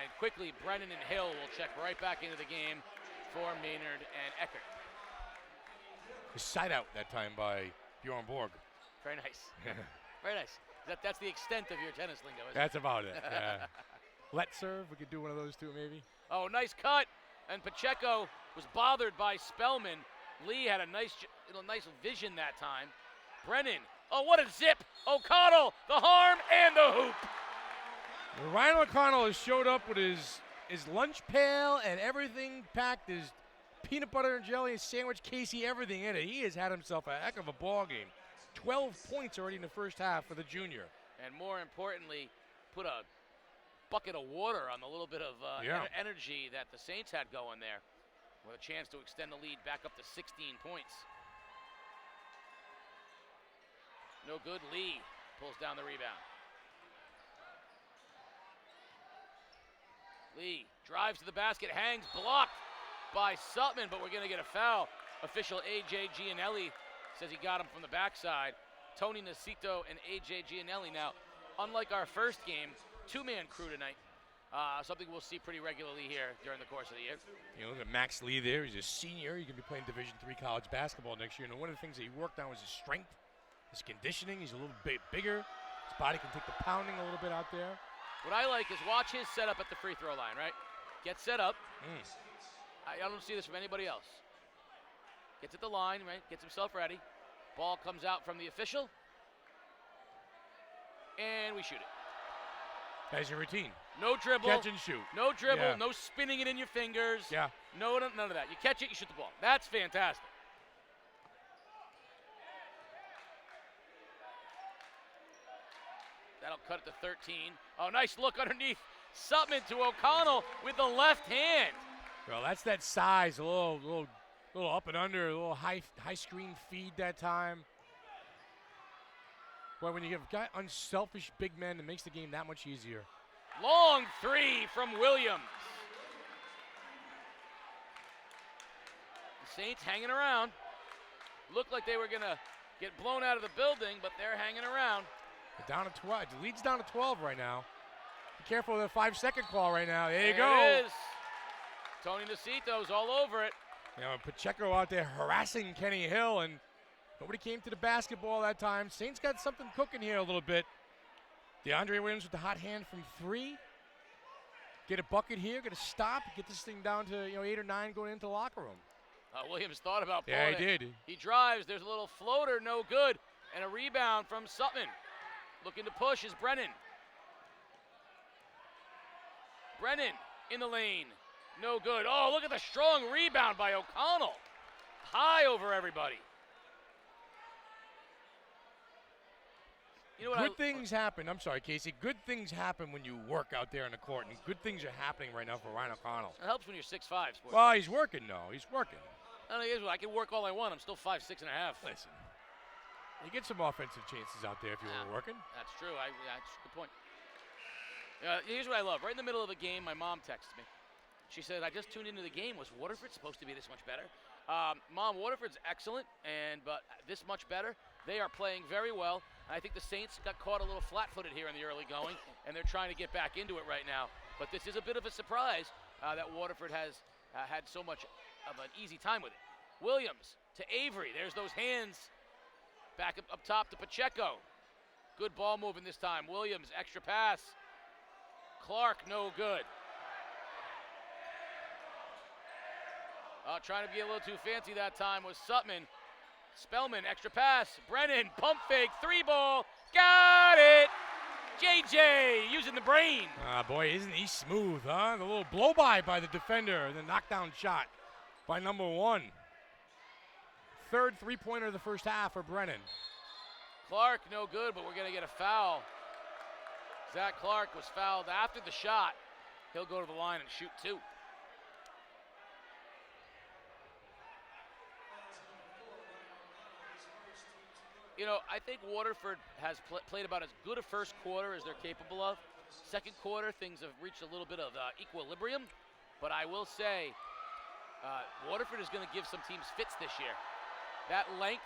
And quickly, Brennan and Hill will check right back into the game for Maynard and Eckert. A side out that time by Bjorn Borg. Very nice. Very nice. That's the extent of your tennis lingo, isn't That's it? about it, yeah. Let serve, we could do one of those two maybe. Oh, nice cut. And Pacheco was bothered by Spellman. Lee had a nice vision that time. Brennan, oh, what a zip. O'Connell, the harm and the hoop. Ryan O'Connell has showed up with his lunch pail and everything packed, his peanut butter and jelly, his sandwich, Casey, everything in it. He has had himself a heck of a ball game. 12 points already in the first half for the junior. And more importantly, put a bucket of water on the little bit of energy that the Saints had going there, with a chance to extend the lead back up to 16 points. No good. Lee pulls down the rebound. Lee drives to the basket, hangs, blocked by Sutton, but we're going to get a foul. Official A.J. Gianelli says he got him from the backside. Tony Nacito and A.J. Gianelli. Now, unlike our first game, 2-man crew tonight. Something we'll see pretty regularly here during the course of the year. You know, look at Max Lee there. He's a senior. He's going to be playing Division III college basketball next year. And one of the things that he worked on was his strength, his conditioning. He's a little bit bigger. His body can take the pounding a little bit out there. What I like is watch his setup at the free throw line, right? Get set up. I don't see this from anybody else. Gets at the line, right? Gets himself ready. Ball comes out from the official. And we shoot it. That's your routine. No dribble. Catch and shoot. No dribble. Yeah. No spinning it in your fingers. Yeah. No, none of that. You catch it, you shoot the ball. That's fantastic. That'll cut it to 13. Oh, nice look underneath. Sutton to O'Connell with the left hand. Well, that's that size. A little up and under. A little high screen feed that time. Well, when you have unselfish big men, it makes the game that much easier. Long three from Williams. The Saints hanging around. Looked like they were going to get blown out of the building, but they're hanging around. Down to 12. The lead's down to 12 right now. Be careful of the 5-second call right now. There you There go. it is. Tony Nacito's all over it. You know, Pacheco out there harassing Kenny Hill, and nobody came to the basketball that time. Saints got something cooking here a little bit. DeAndre Williams with the hot hand from 3. Get a bucket here, get a stop, get this thing down to 8 or 9 going into the locker room. Williams thought about pulling Yeah, it. he did. He drives. There's a little floater, no good. And a rebound from Sutton. Looking to push is Brennan. Brennan in the lane. No good. Oh, look at the strong rebound by O'Connell. High over everybody. You know what Good things happen. I'm sorry, Casey. Good things happen when you work out there on the court, and good things are happening right now for Ryan O'Connell. It helps when you're 6'5", sports. Well, he's working, though. He's working. I can work all I want. I'm still 5'6.5". Listen, you get some offensive chances out there if you were working. That's true. That's a good point. Here's what I love. Right in the middle of the game, my mom texts me. She said, I just tuned into the game. Was Waterford supposed to be this much better? Mom, Waterford's excellent, but this much better. They are playing very well. I think the Saints got caught a little flat-footed here in the early going, and they're trying to get back into it right now. But this is a bit of a surprise that Waterford has had so much of an easy time with it. Williams to Avery. There's those hands Back up top to Pacheco. Good ball moving this time. Williams, extra pass. Clark, no good. Trying to be a little too fancy that time was Sutman. Spellman, extra pass. Brennan, pump fake, 3-ball. Got it! JJ using the brain. Boy, isn't he smooth, huh? The little blow-by by the defender, the knockdown shot by number 1. Third three-pointer of the first half for Brennan. Clark, no good, but we're going to get a foul. Zach Clark was fouled after the shot. He'll go to the line and shoot 2. You know, I think Waterford has played about as good a first quarter as they're capable of. Second quarter, things have reached a little bit of equilibrium. But I will say, Waterford is going to give some teams fits this year. That length,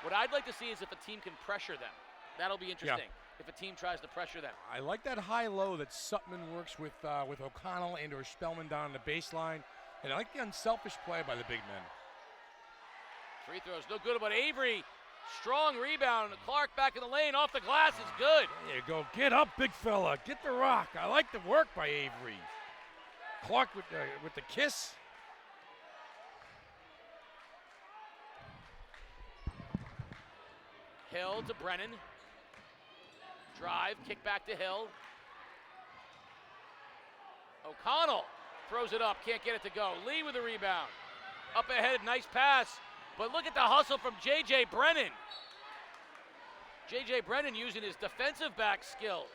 what I'd like to see is if a team can pressure them. That'll be interesting. Yeah. If a team tries to pressure them. I like that high-low that Sutman works with O'Connell and or Spellman down the baseline. And I like the unselfish play by the big men. Free throws, no good about Avery. Strong rebound. Clark back in the lane, off the glass is good. There you go. Get up, big fella. Get the rock. I like the work by Avery. Clark with the kiss. Hill to Brennan. Drive, kick back to Hill. O'Connell throws it up, can't get it to go. Lee with the rebound. Up ahead, nice pass. But look at the hustle from J.J. Brennan. J.J. Brennan using his defensive back skills.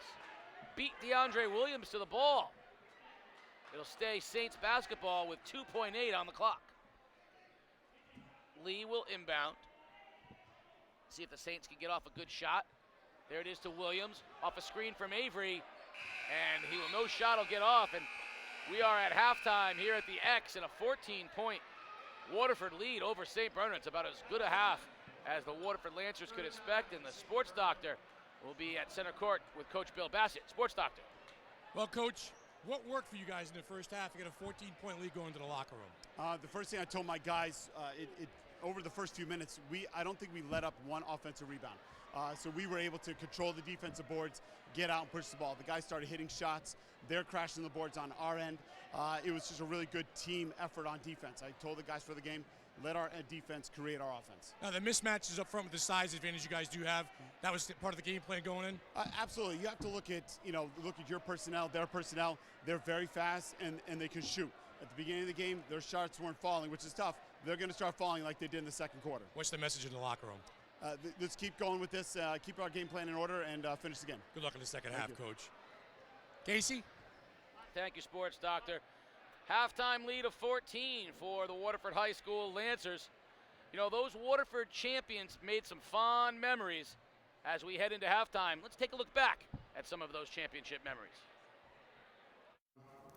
Beat DeAndre Williams to the ball. It'll stay Saints basketball with 2.8 on the clock. Lee will inbound. See if the Saints can get off a good shot. There it is to Williams, off a screen from Avery. And no shot will get off. And we are at halftime here at the X in a 14-point Waterford lead over St. Bernard. It's about as good a half as the Waterford Lancers could expect, and the Sports Doctor will be at center court with Coach Bill Bassett. Sports Doctor. Well, Coach, what worked for you guys in the first half to get a 14-point lead going to the locker room? The first thing I told my guys, over the first few minutes, I don't think we let up one offensive rebound. So we were able to control the defensive boards, get out and push the ball. The guys started hitting shots. They're crashing the boards on our end. It was just a really good team effort on defense. I told the guys for the game, let our defense create our offense. Now, the mismatches up front with the size advantage you guys do have, that was part of the game plan going in? Absolutely. You have to look at your personnel, their personnel. They're very fast, and they can shoot. At the beginning of the game, their shots weren't falling, which is tough. They're going to start falling like they did in the second quarter. What's the message in the locker room? Let's keep going with this, keep our game plan in order, and finish the game. Good luck in the second half, Coach. Casey? Thank you, Sports Doctor. Halftime lead of 14 for the Waterford High School Lancers. You know, those Waterford champions made some fond memories as we head into halftime. Let's take a look back at some of those championship memories.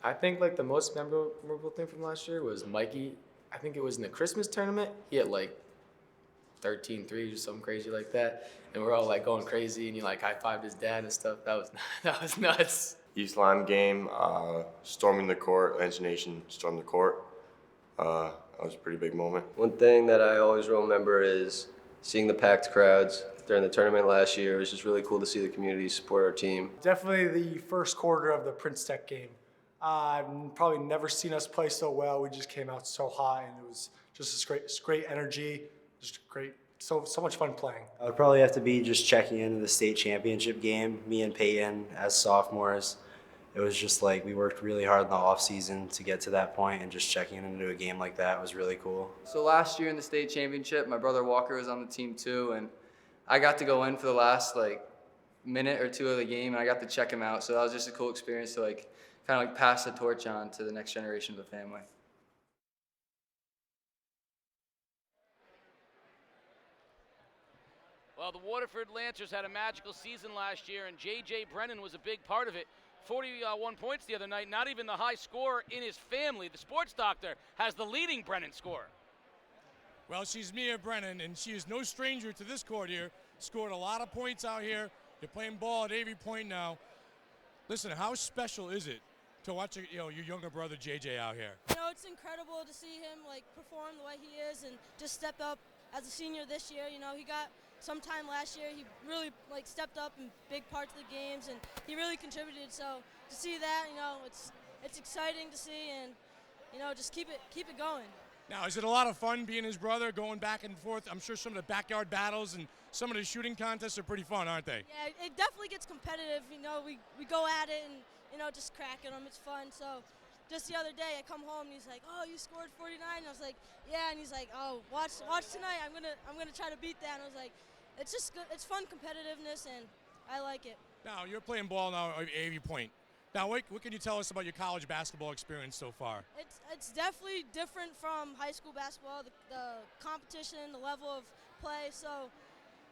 I think like the most memorable thing from last year was Mikey. I think it was in the Christmas tournament. He had like 13 threes or something crazy like that. And we're all like going crazy, and he like high-fived his dad and stuff. That was nuts. East Lyme game, storming the court, Lance Nation stormed the court. That was a pretty big moment. One thing that I always remember is seeing the packed crowds during the tournament last year. It was just really cool to see the community support our team. Definitely the first quarter of the Prince Tech game. I've probably never seen us play so well. We just came out so high, and it was just great energy, just great, so much fun playing. I would probably have to be just checking into the state championship game. Me and Peyton as sophomores, it was just like we worked really hard in the off season to get to that point, and just checking into a game like that was really cool. So last year in the state championship, my brother Walker was on the team too, and I got to go in for the last minute or two of the game, and I got to check him out. So that was just a cool experience to kind of pass the torch on to the next generation of the family. Well, the Waterford Lancers had a magical season last year, and J.J. Brennan was a big part of it. 41 points the other night, not even the high scorer in his family. The Sports Doctor has the leading Brennan scorer. Well, she's Mia Brennan, and she is no stranger to this court here. Scored a lot of points out here. They're playing ball at Avery Point now. Listen, how special is it to watch your younger brother JJ out here? It's incredible to see him perform the way he is and just step up as a senior this year. You know, he got some time last year. He really stepped up in big parts of the games, and he really contributed. So to see that, you know, it's exciting to see, and you know, just keep it going. Now, is it a lot of fun being his brother, going back and forth? I'm sure some of the backyard battles and some of the shooting contests are pretty fun, aren't they? Yeah, it definitely gets competitive. You know, we go at it and, you know, just cracking them. It's fun. So just the other day, I come home and he's like, "Oh, you scored 49." And I was like, "Yeah." And he's like, "Oh, watch tonight. I'm gonna try to beat that." And I was like, "It's just good. It's fun competitiveness, and I like it." Now, you're playing ball now at Avery Point. Now, what can you tell us about your college basketball experience so far? It's definitely different from high school basketball, the competition, the level of play. So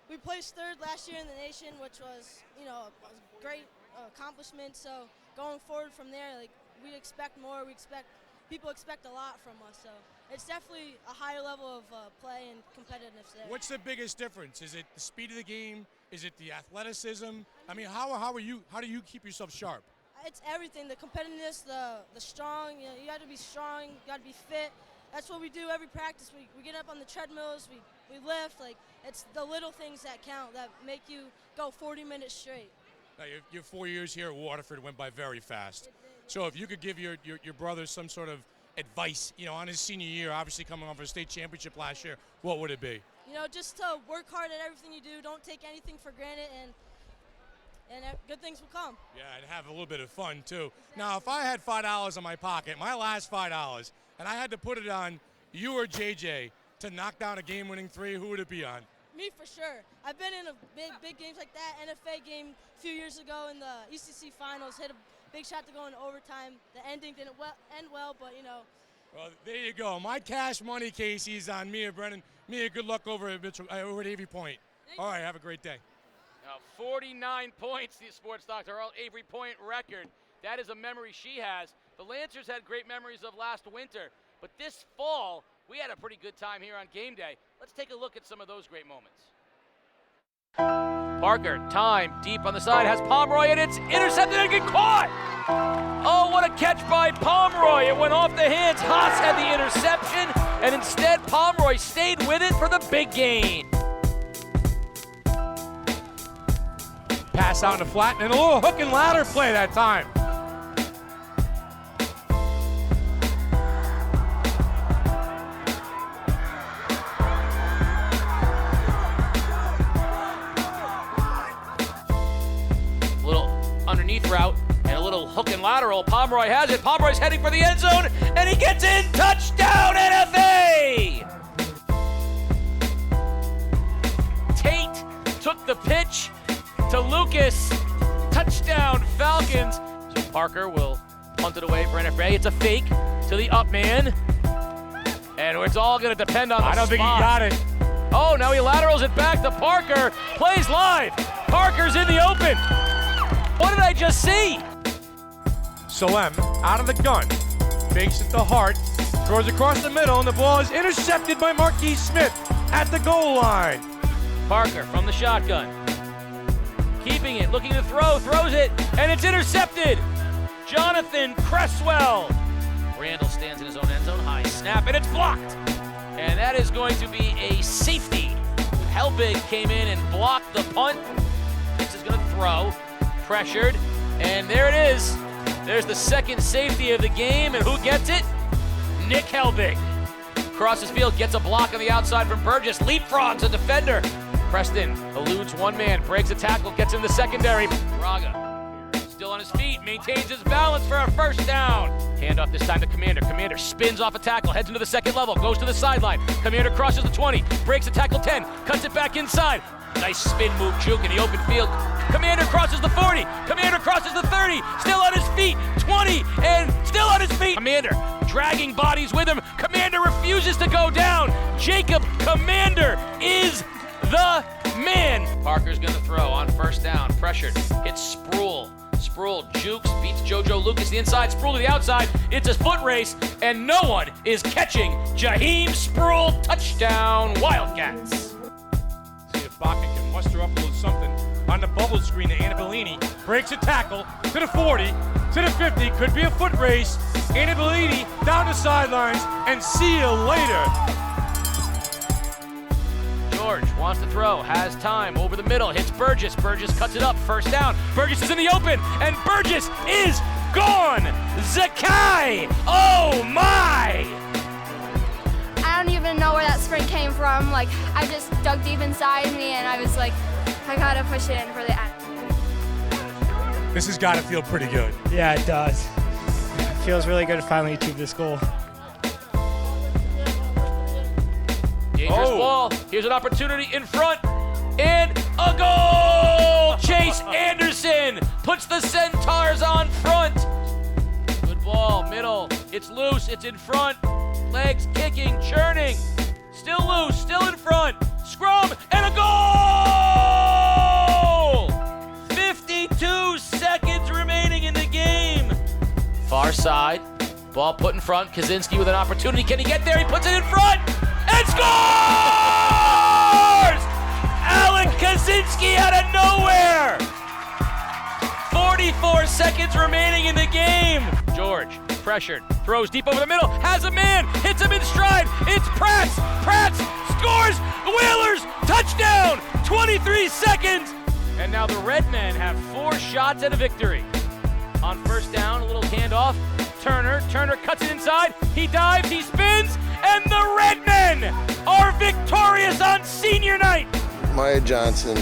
we placed third last year in the nation, which was, you know, a great accomplishment. So going forward from there, like, we expect more. People expect a lot from us. So it's definitely a higher level of play and competitiveness there. What's the biggest difference? Is it the speed of the game? Is it the athleticism? I mean, how do you keep yourself sharp? It's everything, the competitiveness, the strong. You know, you got to be strong, you got to be fit. That's what we do every practice. We get up on the treadmills, we lift. Like, it's the little things that count, that make you go 40 minutes straight. Now, your 4 years here at Waterford went by very fast. So if you could give your brother some sort of advice, you know, on his senior year, obviously coming off a state championship last year, what would it be? You know, just to work hard at everything you do. Don't take anything for granted, and good things will come. Yeah, and have a little bit of fun, too. Now, if I had $5 in my pocket, my last $5, and I had to put it on you or JJ to knock down a game-winning three, who would it be on? Me, for sure. I've been in big games like that. NFA game a few years ago in the ECC finals, hit a big shot to go into overtime. The ending didn't end well, but, you know. Well, there you go. My cash money, Casey, is on Mia Brennan. Mia, good luck over at Avery Point. All right, have a great day. Now, 49 points, the Sports Doctor Avery Point record. That is a memory she has. The Lancers had great memories of last winter, but this fall, we had a pretty good time here on game day. Let's take a look at some of those great moments. Parker, time, deep on the side, has Pomeroy, and it's intercepted and get caught! Oh, what a catch by Pomeroy. It went off the hands. Haas had the interception, and instead Pomeroy stayed with it for the big gain. Pass out in the flat, and a little hook and ladder play that time. Little underneath route and a little hook and lateral. Pomeroy has it. Pomeroy's heading for the end zone, and he gets in. Touchdown, NFA! Tate took the pitch to Lucas. Touchdown, Falcons. So Parker will punt it away for NFA. It's a fake to the up man. And it's all going to depend on the I don't think he spot. got it. Oh, now he laterals it back to Parker. Plays live. Parker's in the open. What did I just see? Salem out of the gun. Fakes it to Hart. Throws across the middle, and the ball is intercepted by Marquise Smith at the goal line. Parker from the shotgun. Keeping it, looking to throw, throws it, and it's intercepted. Jonathan Cresswell. Randall stands in his own end zone, high snap, and it's blocked. And that is going to be a safety. Helbig came in and blocked the punt. This is going to throw, pressured, and there it is. There's the second safety of the game, and who gets it? Nick Helbig. Crosses field, gets a block on the outside from Burgess, leapfrogs a defender. Preston eludes one man, breaks a tackle, gets in the secondary. Braga still on his feet, maintains his balance for a first down. Handoff this time to Commander. Commander spins off a tackle, heads into the second level, goes to the sideline. Commander crosses the 20, breaks a tackle 10, cuts it back inside. Nice spin move, juke in the open field. Commander crosses the 40, Commander crosses the 30, still on his feet, 20, and still on his feet. Commander dragging bodies with him. Commander refuses to go down. Jacob Commander is the man. Parker's gonna throw on first down, pressured, hits Sproul. Sproul jukes, beats JoJo Lucas the inside, Sproul to the outside. It's a foot race, and no one is catching Jaheim Sproul. Touchdown, Wildcats. See if Bakken can muster up a little something on the bubble screen to Annabellini. Breaks a tackle to the 40, to the 50, could be a foot race. Annabellini down the sidelines, and see you later. wants to throw, has time, over the middle, hits Burgess. Burgess cuts it up, first down. Burgess is in the open, and Burgess is gone! Zakai! Oh my! I don't even know where that sprint came from. Like, I just dug deep inside me, and I was like, I gotta push it in for the end. This has got to feel pretty good. Yeah, it does. It feels really good to finally achieve this goal. Dangerous ball. Here's an opportunity in front. And a goal! Chase Anderson puts the Centaurs on front. Good ball, middle. It's loose, it's in front. Legs kicking, churning. Still loose, still in front. Scrum, and a goal! 52 seconds remaining in the game. Far side, ball put in front. Kaczynski with an opportunity. Can he get there? He puts it in front and scores! Alec Kaczynski out of nowhere. 44 seconds remaining in the game. George, pressured, throws deep over the middle, has a man, hits him in stride. It's Pratt. Pratt scores. Whalers touchdown. 23 seconds. And now the Redmen have 4 shots at a victory. On first down, a little handoff. Turner cuts it inside. He dives, he spins, and the Redmen are victorious on senior night. Maya Johnson,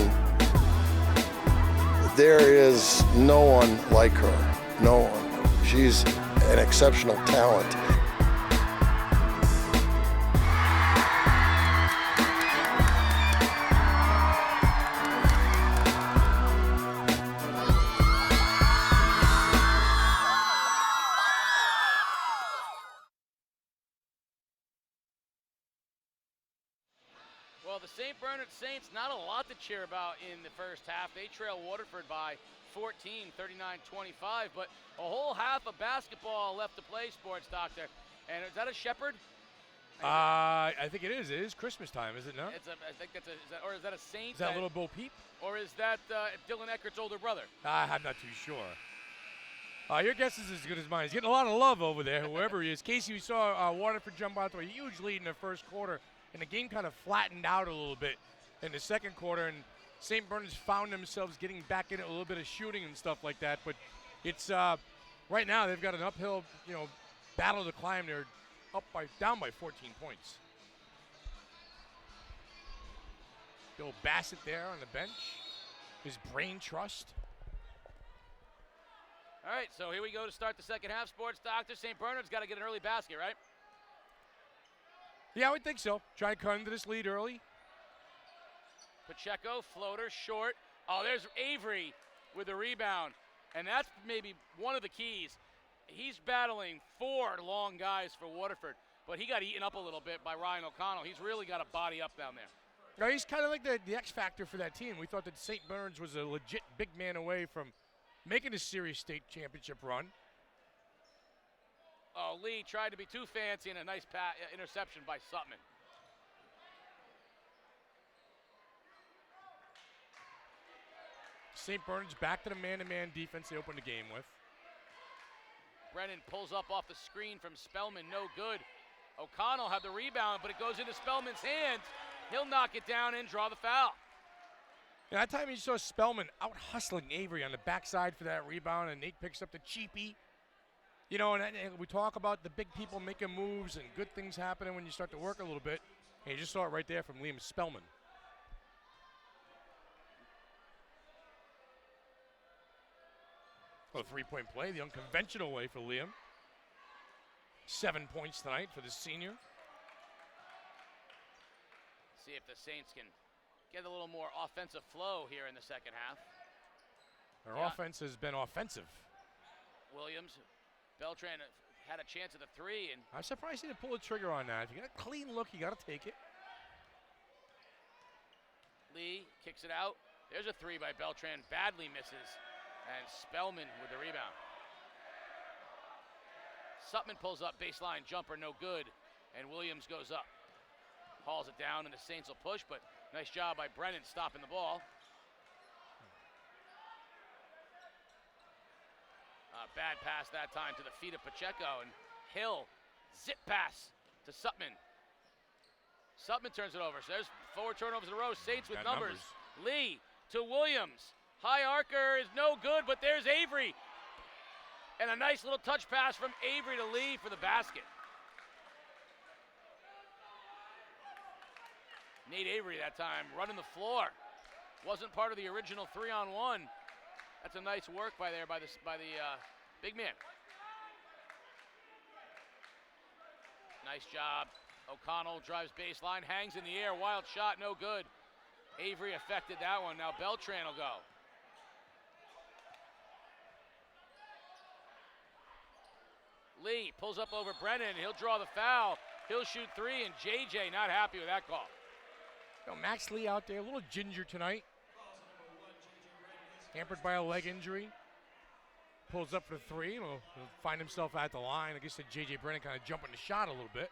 there is no one like her. No one. She's an exceptional talent. Well, the St. Bernard Saints, not a lot to cheer about in the first half. They trail Waterford by 14, 39-25, but a whole half of basketball left to play, Sports Doctor. And is that a Shepherd? I think it is. It is Christmas time, is it not? I think that's or is that a Saint? Is that little Bo Peep? Or is that Dylan Eckert's older brother? I'm not too sure. Your guess is as good as mine. He's getting a lot of love over there, whoever he is. Casey, we saw Waterford jump out to a huge lead in the first quarter, and the game kind of flattened out a little bit in the second quarter, and St. Bernard's found themselves getting back in it, a little bit of shooting and stuff like that. But it's right now they've got an uphill, battle to climb. They're down by 14 points. Bill Bassett there on the bench, his brain trust. All right, so here we go to start the second half. Sports Doctor, St. Bernard's got to get an early basket, right? Yeah, I would think so. Try to cut into this lead early. Pacheco, floater, short. Oh, there's Avery with the rebound. And that's maybe one of the keys. He's battling 4 long guys for Waterford, but he got eaten up a little bit by Ryan O'Connell. He's really got a body up down there. No, he's kind of like the X factor for that team. We thought that St. Bernard's was a legit big man away from making a serious state championship run. Oh, Lee tried to be too fancy and a nice interception by Sutman. St. Bernard's back to the man-to-man defense they opened the game with. Brennan pulls up off the screen from Spellman, no good. O'Connell had the rebound, but it goes into Spellman's hands. He'll knock it down and draw the foul. Yeah, that time you saw Spellman out hustling Avery on the backside for that rebound, and Nate picks up the cheapie. And we talk about the big people making moves and good things happening when you start to work a little bit. And you just saw it right there from Liam Spellman. A 3-point play, the unconventional way for Liam. 7 points tonight for the senior. See if the Saints can get a little more offensive flow here in the second half. Their offense has been offensive. Williams, Beltran had a chance at the 3. And I'm surprised he didn't pull the trigger on that. If you got a clean look, you got to take it. Lee kicks it out. There's a 3 by Beltran. Badly misses. And Spellman with the rebound. Sutman pulls up, baseline jumper, no good. And Williams goes up. Hauls it down, and the Saints will push, but nice job by Brennan stopping the ball. Bad pass that time to the feet of Pacheco, and Hill, zip pass to Sutman. Sutman turns it over. So there's 4 turnovers in a row. Saints with Got numbers. Lee to Williams. High arcer is no good, but there's Avery. And a nice little touch pass from Avery to Lee for the basket. Nate Avery that time running the floor. Wasn't part of the original 3-on-1. That's a nice work by the big man. Nice job. O'Connell drives baseline, hangs in the air, wild shot, no good. Avery affected that one. Now Beltran will go. Lee pulls up over Brennan. He'll draw the foul. He'll shoot 3, and JJ not happy with that call. Max Lee out there, a little ginger tonight. Hampered by a leg injury. Pulls up for 3. He'll find himself at the line. I guess that J.J. Brennan kind of jumping the shot a little bit.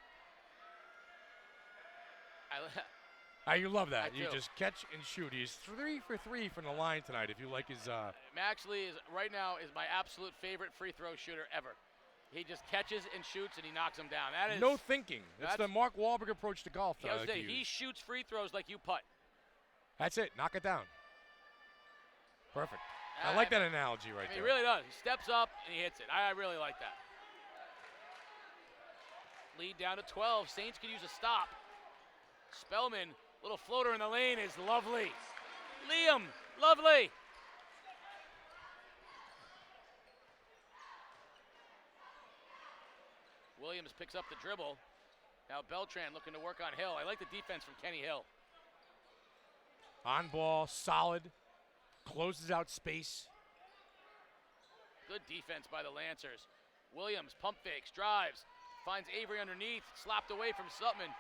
You love that. You just catch and shoot. He's 3 for 3 from the line tonight if you like his... Max Lee is right now is my absolute favorite free throw shooter ever. He just catches and shoots and he knocks them down. That is no thinking. That's the Mark Wahlberg approach to golf. He shoots free throws like you putt. That's it. Knock it down. Perfect. I like that analogy right there. He really does. He steps up and he hits it. I really like that. Lead down to 12. Saints could use a stop. Spellman, little floater in the lane is lovely. Liam, lovely. Williams picks up the dribble. Now Beltran looking to work on Hill. I like the defense from Kenny Hill. On ball, solid. Closes out space. Good defense by the Lancers. Williams pump fakes, drives, finds Avery underneath, slapped away from Sutman.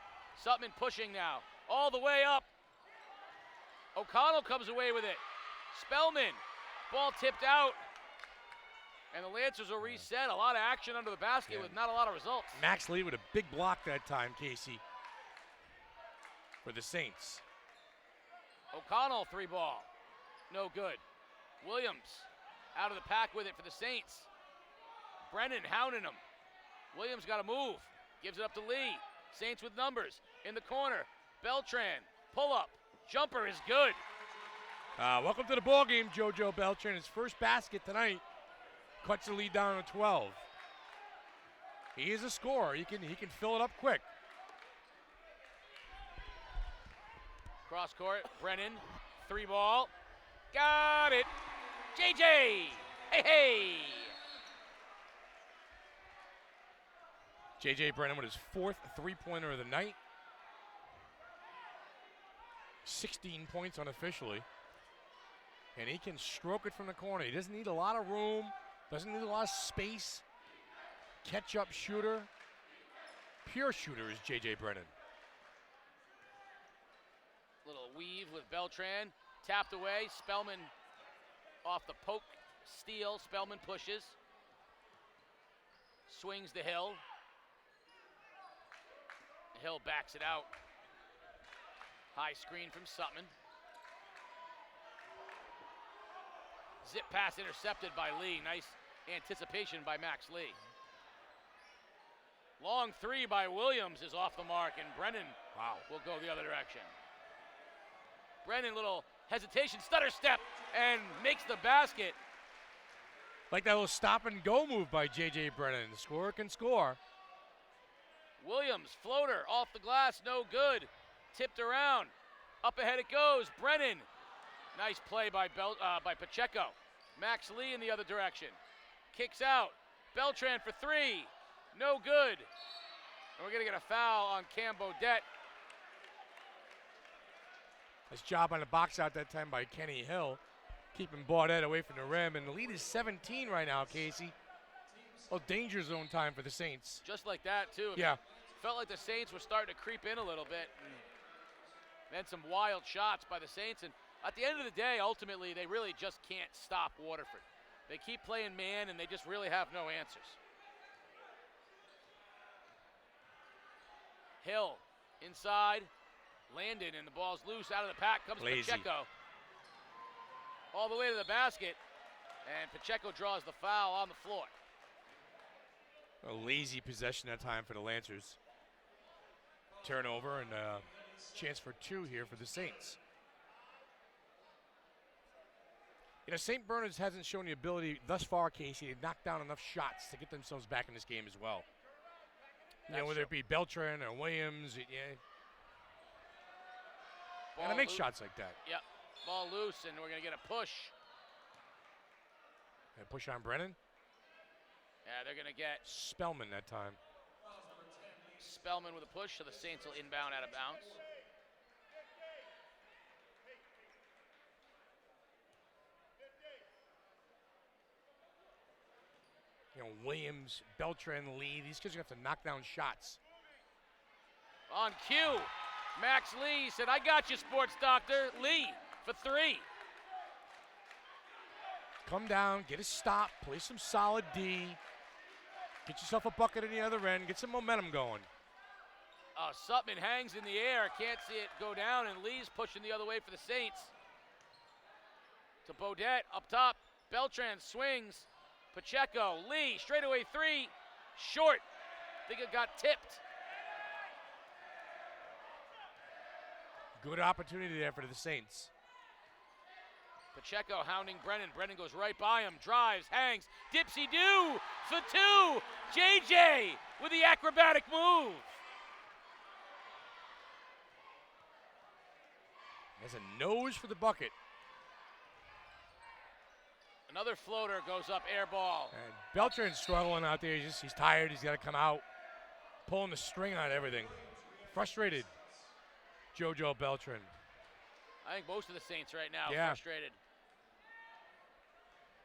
Sutman pushing now, all the way up. O'Connell comes away with it. Spellman, ball tipped out. And the Lancers will reset. A lot of action under the basket with not a lot of results. Max Lee with a big block that time, Casey, for the Saints. O'Connell 3-ball. No good. Williams out of the pack with it for the Saints. Brennan hounding him. Williams got to move. Gives it up to Lee. Saints with numbers. In the corner. Beltran. Pull up. Jumper is good. Welcome to the ball game, JoJo Beltran. His first basket tonight. Cuts the lead down to 12. He is a scorer. He can fill it up quick. Cross court. Brennan. 3-ball. Got it. JJ. Hey. JJ Brennan with his 4th 3-pointer of the night. 16 points unofficially. And he can stroke it from the corner. He doesn't need a lot of room. Doesn't need a lot of space. Catch-up shooter. Pure shooter is JJ Brennan. Little weave with Beltran. Tapped away. Spellman off the poke. Steal. Spellman pushes. Swings to Hill. Hill backs it out. High screen from Sutman. Zip pass intercepted by Lee. Nice anticipation by Max Lee. Long 3 by Williams is off the mark, and Brennan will go the other direction. Brennan, little hesitation, stutter step, and makes the basket. Like that little stop and go move by JJ Brennan. The scorer can score. Williams, floater, off the glass, no good. Tipped around. Up ahead it goes. Brennan. Nice play by Pacheco. Max Lee in the other direction. Kicks out. Beltran for 3. No good. And we're going to get a foul on Cam Bodette. Nice job on the box out that time by Kenny Hill. Keeping Baudette away from the rim. And the lead is 17 right now, Casey. Oh, danger zone time for the Saints. Just like that, too. Yeah. Felt like the Saints were starting to creep in a little bit. And then some wild shots by the Saints. And at the end of the day, ultimately, they really just can't stop Waterford. They keep playing man, and they just really have no answers. Hill inside. Landon, and the ball's loose. Out of the pack comes Pacheco. All the way to the basket. And Pacheco draws the foul on the floor. A lazy possession that time for the Lancers. Turnover, and Chance for 2 here for the Saints. You know, St. Bernard's hasn't shown the ability thus far, Casey, to knock down enough shots to get themselves back in this game as well. You know, whether it be Beltran or Williams, yeah. Gotta make shots like that. Yep. Ball loose, and we're going to get a push. And push on Brennan. Yeah, they're going to get Spellman that time. Spellman with a push, so the Saints will inbound out of bounds. You know, Williams, Beltran, Lee, these kids are going to have to knock down shots. On cue, Max Lee said, I got you, sports doctor. Lee for 3. Come down, get a stop, play some solid D. Get yourself a bucket in the other end, get some momentum going. Sutman hangs in the air, can't see it go down, and Lee's pushing the other way for the Saints. To Bodette, up top, Beltran swings. Pacheco, Lee, straightaway 3, short. I think it got tipped. Good opportunity there for the Saints. Pacheco hounding Brennan. Brennan goes right by him, drives, hangs, dipsy-do for 2. JJ with the acrobatic move. Has a nose for the bucket. Another floater goes up, air ball. And Beltran's struggling out there. He's tired. He's got to come out, pulling the string on everything. Frustrated, JoJo Beltran. I think most of the Saints right now Yeah. frustrated.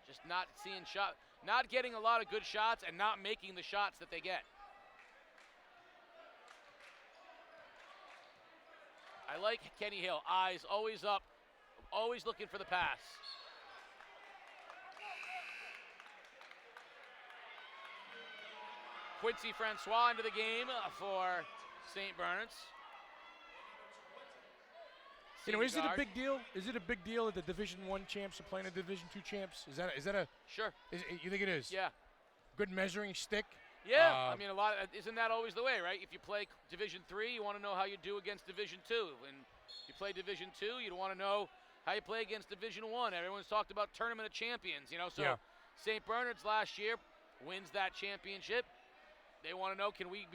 Just not seeing shot, not getting a lot of good shots and not making the shots that they get. I like Kenny Hill, eyes always up, always looking for the pass. Quincy Francois into the game for St. Bernard's. You know, is it a big deal? Is it a big deal that the Division I champs are playing the Division II champs? Is that a sure? You think it is? Yeah. Good measuring stick. Yeah, I mean, isn't that always the way, right? If you play Division III, you want to know how you do against Division II. When you play Division II, you want to know how you play against Division I. Everyone's talked about Tournament of Champions, you know. So Yeah. St. Bernard's last year wins that championship. They want to know, can we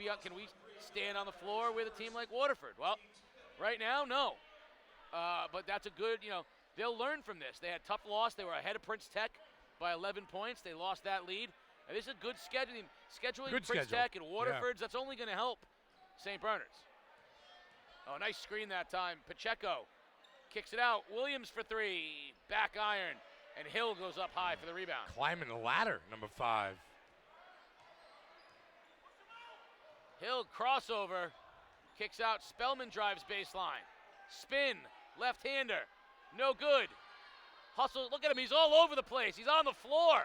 stand on the floor with a team like Waterford? Well, right now, no. But that's a good, you know, they'll learn from this. They had a tough loss. They were ahead of Prince Tech by 11 points. They lost that lead. And this is a good scheduling Good Prince schedule. Tech and Waterford's. That's only going to help St. Bernard's. Oh, nice screen that time. Pacheco kicks it out. Williams for 3. Back iron. And Hill goes up high for the rebound. Climbing the ladder, number 5. Hill crossover. Kicks out. Spellman drives baseline. Spin. Left-hander. No good. Hustle. Look at him. He's all over the place. He's on the floor.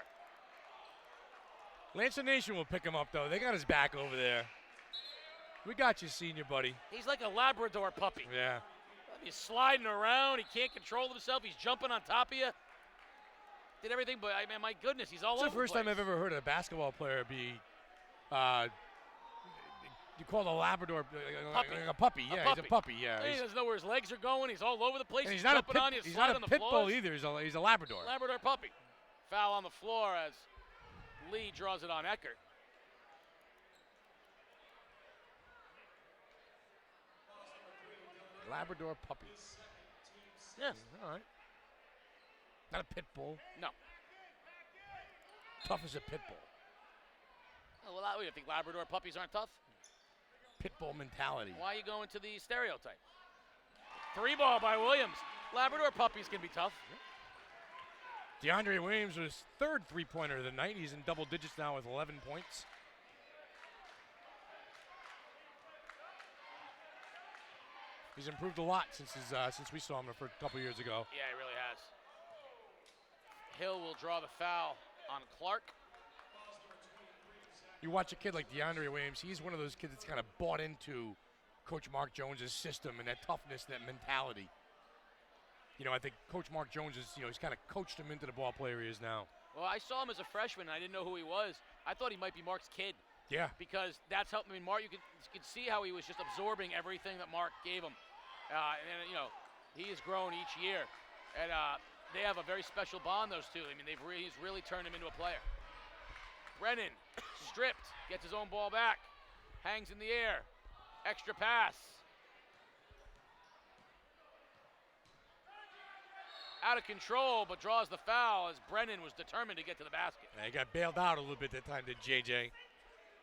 Lancer Nation will pick him up, though. They got his back over there. We got you, senior buddy. He's like a Labrador puppy. Yeah. He's sliding around. He can't control himself. He's jumping on top of you. Did everything, but I mean, my goodness, he's all over the place. It's the first time I've ever heard a basketball player be, you call a Labrador Puppy. a puppy. Yeah, he's a puppy. Yeah. He doesn't know where his legs are going. He's all over the place. And He's not jumping on you. he's sliding not on a the pit bull floors. either. He's a Labrador. Labrador puppy. Foul on the floor as Lee draws it on Eckert. Labrador puppy. Yeah. All right. Not a pit bull. No. Tough as a pit bull. Oh, well, you think Labrador puppies aren't tough? Pit bull mentality. Why are you going to the stereotype? 3 ball by Williams. Labrador puppies can be tough. DeAndre Williams was third three-pointer of the night. He's in double digits now with 11 points. He's improved a lot since we saw him a couple years ago. Yeah, he really has. Hill will draw the foul on Clark. You watch a kid like DeAndre Williams, he's one of those kids that's kind of bought into Coach Mark Jones' system and that toughness, that mentality. You know, I think Coach Mark Jones is, he's kind of coached him into the ball player he is now. Well, I saw him as a freshman, and I didn't know who he was. I thought he might be Mark's kid. Yeah. Because that's helped. I mean, Mark, you could see how he was just absorbing everything that Mark gave him. And you know, he has grown each year, and they have a very special bond, those two. I mean, he's really turned him into a player. Brennan, stripped, gets his own ball back, hangs in the air, extra pass. Out of control, but draws the foul as Brennan was determined to get to the basket. Yeah, he got bailed out a little bit that time, did JJ.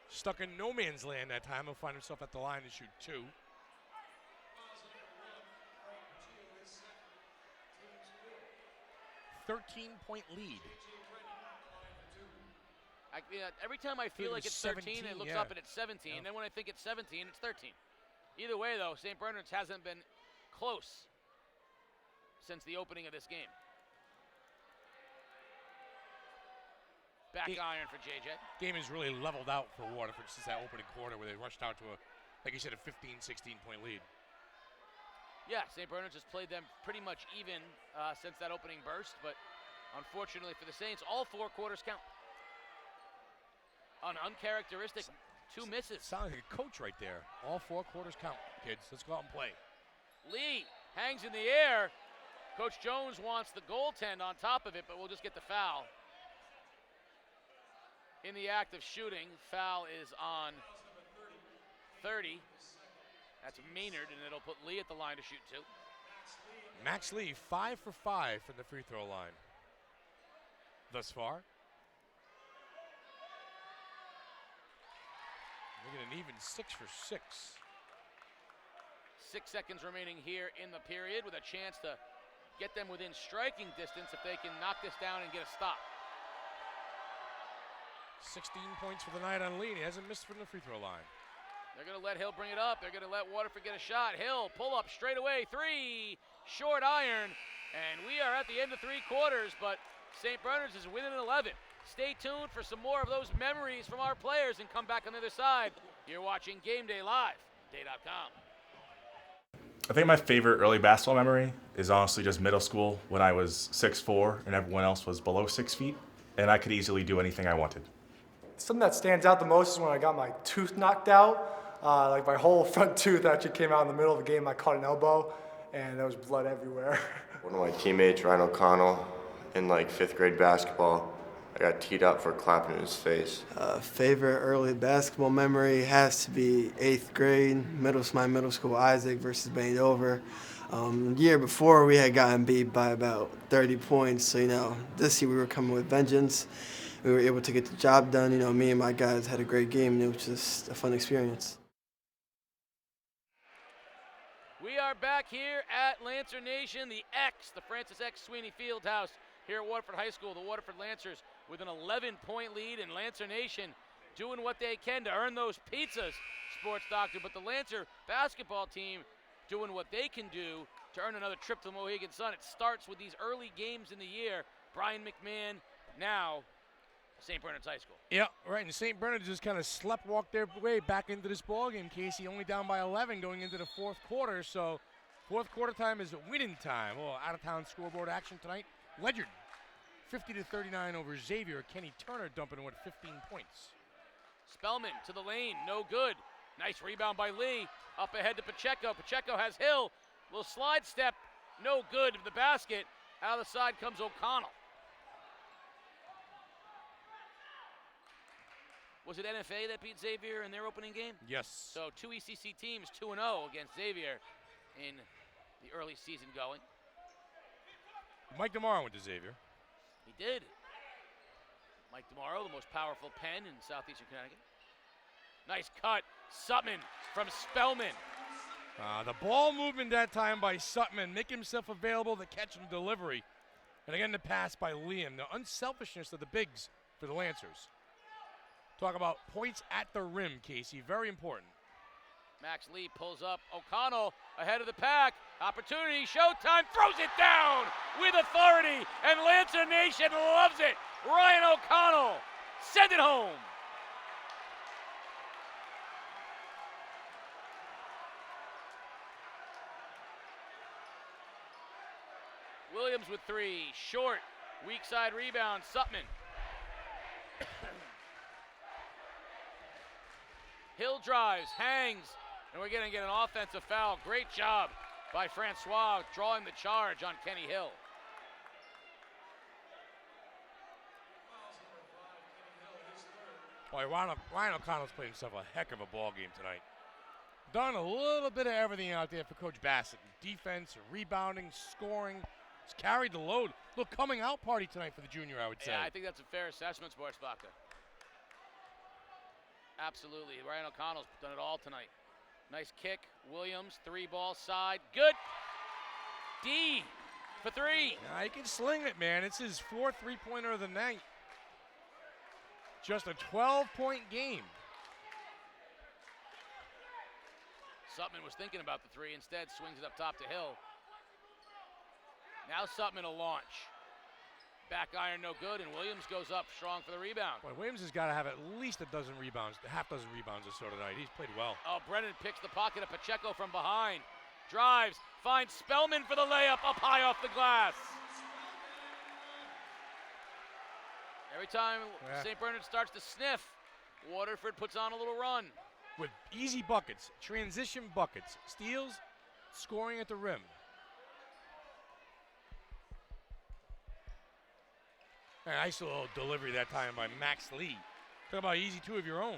Stuck in no man's land that time. He'll find himself at the line to shoot 2. .13 lead. Every time I feel like it's 13, it looks up and it's 17. Yeah. Then when I think it's 17, it's 13. Either way, though, St. Bernard's hasn't been close since the opening of this game. Back iron for JJ. Game has really leveled out for Waterford since that opening quarter where they rushed out to like you said, a 15, 16-point lead. Yeah, St. Bernard's has played them pretty much even since that opening burst, but unfortunately for the Saints, all 4 quarters count. An uncharacteristic 2 misses. Sounds like a coach right there. All 4 quarters count, kids. Let's go out and play. Lee hangs in the air. Coach Jones wants the goaltend on top of it, but we'll just get the foul. In the act of shooting, foul is on 30. That's Maynard, and it'll put Lee at the line to shoot 2. Max Lee, 5 for 5 from the free throw line thus far. Making an even 6 for 6. 6 seconds remaining here in the period with a chance to get them within striking distance if they can knock this down and get a stop. 16 points for the night on Lee. He hasn't missed from the free throw line. They're going to let Hill bring it up. They're going to let Waterford get a shot. Hill, pull up straight away. 3, short iron. And we are at the end of 3 quarters, but St. Bernard's is within 11. Stay tuned for some more of those memories from our players and come back on the other side. You're watching Game Day Live, day.com. I think my favorite early basketball memory is honestly just middle school when I was 6'4" and everyone else was below 6 feet, and I could easily do anything I wanted. Something that stands out the most is when I got my tooth knocked out. Like my whole front tooth actually came out in the middle of the game. I caught an elbow, and there was blood everywhere. One of my teammates, Ryan O'Connell, in like 5th grade basketball, I got teed up for clapping in his face. Favorite early basketball memory has to be 8th grade, my middle school Isaac versus Bandover. The year before we had gotten beat by about 30 points, so this year we were coming with vengeance. We were able to get the job done. Me and my guys had a great game, and it was just a fun experience. We are back here at Lancer Nation, the Francis X. Sweeney Fieldhouse here at Waterford High School. The Waterford Lancers with an 11-point lead, and Lancer Nation doing what they can to earn those pizzas, Sports Doctor. But the Lancer basketball team doing what they can do to earn another trip to the Mohegan Sun. It starts with these early games in the year. Brian McMahon now St. Bernard's High School. Yeah, right, and St. Bernard's just kind of sleptwalked their way back into this ballgame, Casey, only down by 11 going into the 4th quarter, so 4th quarter time is winning time. Oh, out-of-town scoreboard action tonight. Ledyard, 50-39 over Xavier. Kenny Turner dumping in with 15 points. Spellman to the lane, no good. Nice rebound by Lee, up ahead to Pacheco. Pacheco has Hill, little slide step, no good to the basket. Out of the side comes O'Connell. Was it NFA that beat Xavier in their opening game? Yes. So 2 ECC teams, 2-0 against Xavier in the early season going. Mike DeMauro went to Xavier. He did. Mike DeMauro, the most powerful pen in southeastern Connecticut. Nice cut, Sutman from Spellman. The ball movement that time by Sutman, make himself available, the catch and delivery. And again, the pass by Liam. The unselfishness of the bigs for the Lancers. Talk about points at the rim, Casey. Very important. Max Lee pulls up. O'Connell ahead of the pack. Opportunity, showtime, throws it down with authority. And Lancer Nation loves it. Ryan O'Connell, send it home. Williams with 3, short, weak side rebound, Sutman. Hill drives, hangs, and we're going to get an offensive foul. Great job by Francois, drawing the charge on Kenny Hill. Boy, Ryan O'Connell's played himself a heck of a ball game tonight. Done a little bit of everything out there for Coach Bassett. Defense, rebounding, scoring. He's carried the load. Look, coming out party tonight for the junior, I would say. Yeah, I think that's a fair assessment, Sportsbacher. Absolutely. Ryan O'Connell's done it all tonight. Nice kick. Williams, 3-ball side. Good. D for 3. Now, he can sling it, man. It's his 4th three-pointer of the night. Just a 12-point game. Sutman was thinking about the 3. Instead, swings it up top to Hill. Now Sutman a launch. Back iron no good, and Williams goes up strong for the rebound. Boy, Williams has got to have at least a dozen rebounds, half dozen rebounds or so tonight. He's played well. Oh, Brennan picks the pocket of Pacheco from behind. Drives, finds Spellman for the layup up high off the glass. Every time St. Bernard starts to sniff, Waterford puts on a little run. With easy buckets, transition buckets, steals, scoring at the rim. A nice little delivery that time by Max Lee. Talk about easy 2 of your own.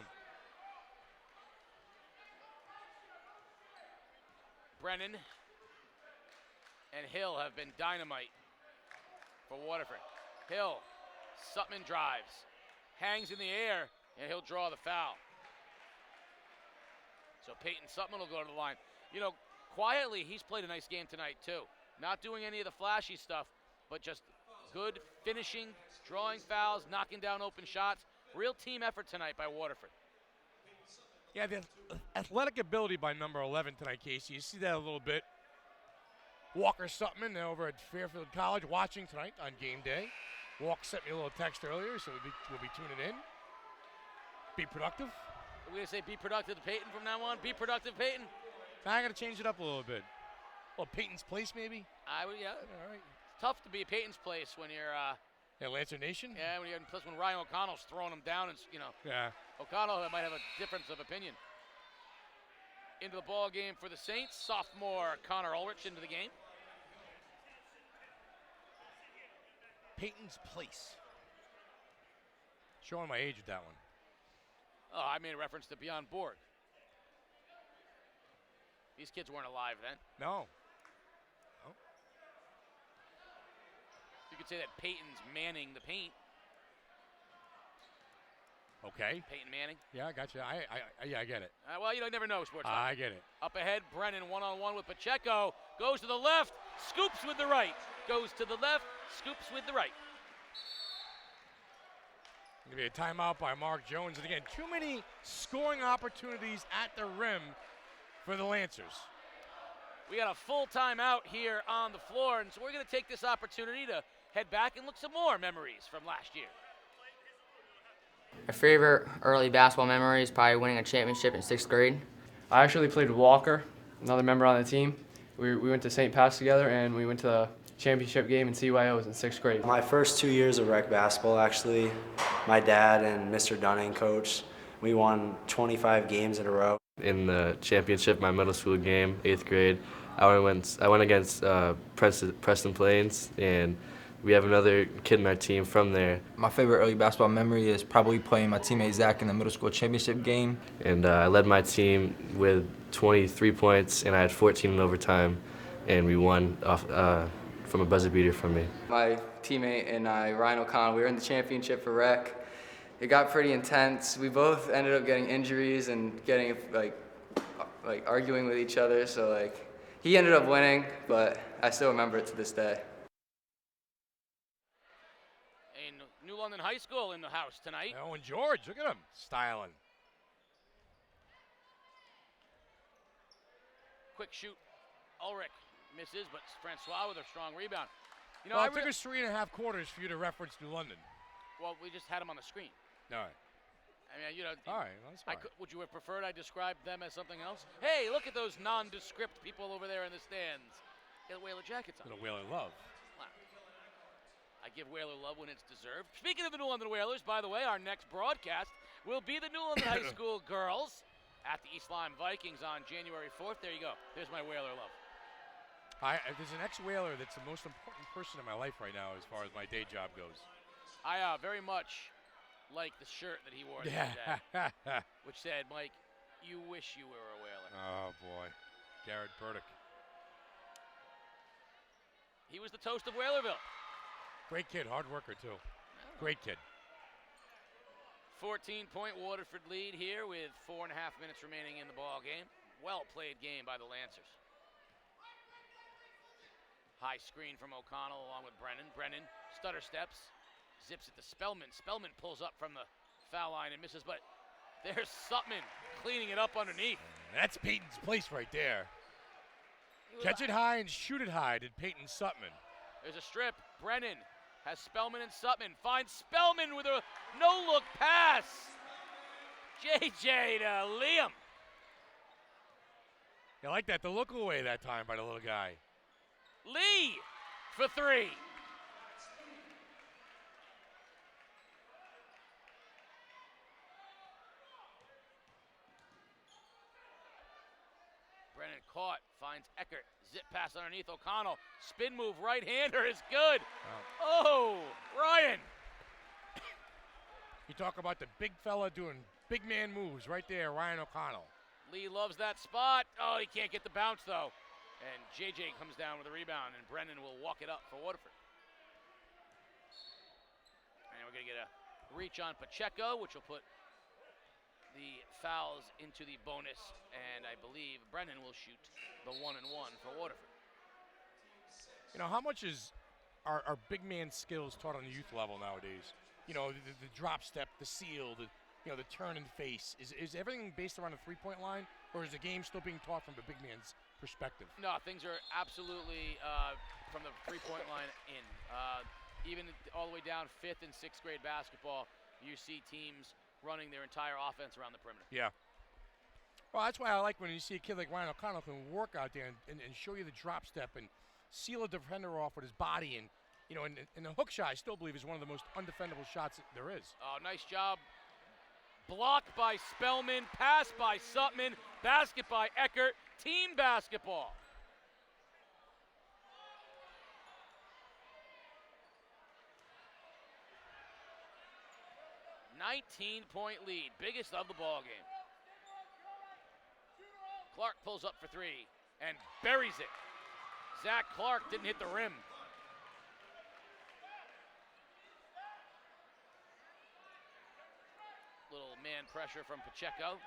Brennan and Hill have been dynamite for Waterford. Hill, Sutman drives, hangs in the air, and he'll draw the foul. So Peyton Sutman will go to the line. You know, quietly, he's played a nice game tonight, too. Not doing any of the flashy stuff, but just good finishing, drawing fouls, knocking down open shots. Real team effort tonight by Waterford. Yeah, the athletic ability by number 11 tonight, Casey. You see that a little bit. Walker Sutman over at Fairfield College watching tonight on game day. Walker sent me a little text earlier, so we'll be tuning in. Be productive. We're going to say be productive to Peyton from now on. Be productive, Peyton. I got to change it up a little bit. Well, Peyton's place, maybe? Yeah. All right. It's tough to be at Peyton's place when you're Lancer Nation? Yeah, plus when Ryan O'Connell's throwing them down, and Yeah. O'Connell might have a difference of opinion. Into the ball game for the Saints, sophomore Connor Ulrich into the game. Peyton's place. Showing my age with that one. Oh, I made a reference to Beyond Borg. These kids weren't alive then. No. You could say that Peyton's manning the paint. Okay. Peyton Manning. Yeah, I got you. I get it. Well, you never know, sports. I get it. Up ahead, Brennan one-on-one with Pacheco. Goes to the left, scoops with the right. Goes to the left, scoops with the right. Going to be a timeout by Mark Jones. And again, too many scoring opportunities at the rim for the Lancers. We got a full timeout here on the floor, and so we're going to take this opportunity to head back and look some more memories from last year. My favorite early basketball memory is probably winning a championship in 6th grade. I actually played with Walker, another member on the team. We went to St. Pat's together, and we went to the championship game in CYOs in 6th grade. My first 2 years of rec basketball, actually, my dad and Mr. Dunning coached. We won 25 games in a row. In the championship, my middle school game, 8th grade, I went against Preston Plains, and we have another kid in our team from there. My favorite early basketball memory is probably playing my teammate Zach in the middle school championship game. And I led my team with 23 points, and I had 14 in overtime, and we won off from a buzzer beater from me. My teammate and I, Ryan O'Connell, we were in the championship for rec. It got pretty intense. We both ended up getting injuries and getting like arguing with each other. So he ended up winning, but I still remember it to this day. And New London High School in the house tonight. Oh, and George, look at him styling. Quick shoot. Ulrich misses, but Francois with a strong rebound. Well, it took us 3.5 quarters for you to reference New London. Well, we just had them on the screen. All right. I mean, all right, well, that's fine. Would you have preferred I described them as something else? Hey, look at those nondescript people over there in the stands. Get Whaler jackets on. Little Whaler love. Wow. I give Whaler love when it's deserved. Speaking of the New London Whalers, by the way, our next broadcast will be the New London High School girls at the East Lyme Vikings on January 4th. There you go. There's my Whaler love. There's an ex-Whaler that's the most important person in my life right now as far as my day job goes. I very much like the shirt that he wore the other day, which said, Mike, you wish you were a Whaler. Oh, boy. Garrett Burdick. He was the toast of Whalerville. Great kid, hard worker, too. Great kid. 14-point Waterford lead here with 4.5 minutes remaining in the ball game. Well-played game by the Lancers. High screen from O'Connell along with Brennan. Brennan stutter steps, zips it to Spellman. Spellman pulls up from the foul line and misses, but there's Sutman cleaning it up underneath. That's Peyton's place right there. Catch it high and shoot it high, did Peyton Sutman. There's a strip. Brennan has Spellman and Sutman. Finds Spellman with a no-look pass. JJ to Liam. You like that, the look away that time by the little guy. Lee for three. Brennan caught, finds Eckert. Zip pass underneath O'Connell. Spin move, right-hander is good. Oh, Ryan. You talk about the big fella doing big man moves right there, Ryan O'Connell. Lee loves that spot. Oh, he can't get the bounce, though. And JJ comes down with a rebound, and Brennan will walk it up for Waterford. And we're going to get a reach on Pacheco, which will put the fouls into the bonus, and I believe Brennan will shoot the 1-and-1 for Waterford. You know, how much is our big man skills taught on the youth level nowadays? You know, the drop step, the seal, the turn and face. Is everything based around the three-point line, or is the game still being taught from the big man's perspective? No, things are absolutely from the three-point line in. Even all the way down 5th and 6th grade basketball, you see teams running their entire offense around the perimeter. Yeah. Well, that's why I like when you see a kid like Ryan O'Connell can work out there and show you the drop step and seal a defender off with his body. And, you know, and the hook shot, I still believe, is one of the most undefendable shots that there is. Oh, nice job. Blocked by Spellman, pass by Sutman, basket by Eckert, team basketball. $19-point lead, biggest of the ball game. Clark pulls up for three and buries it. Zach Clark didn't hit the rim. Little man pressure from Pacheco.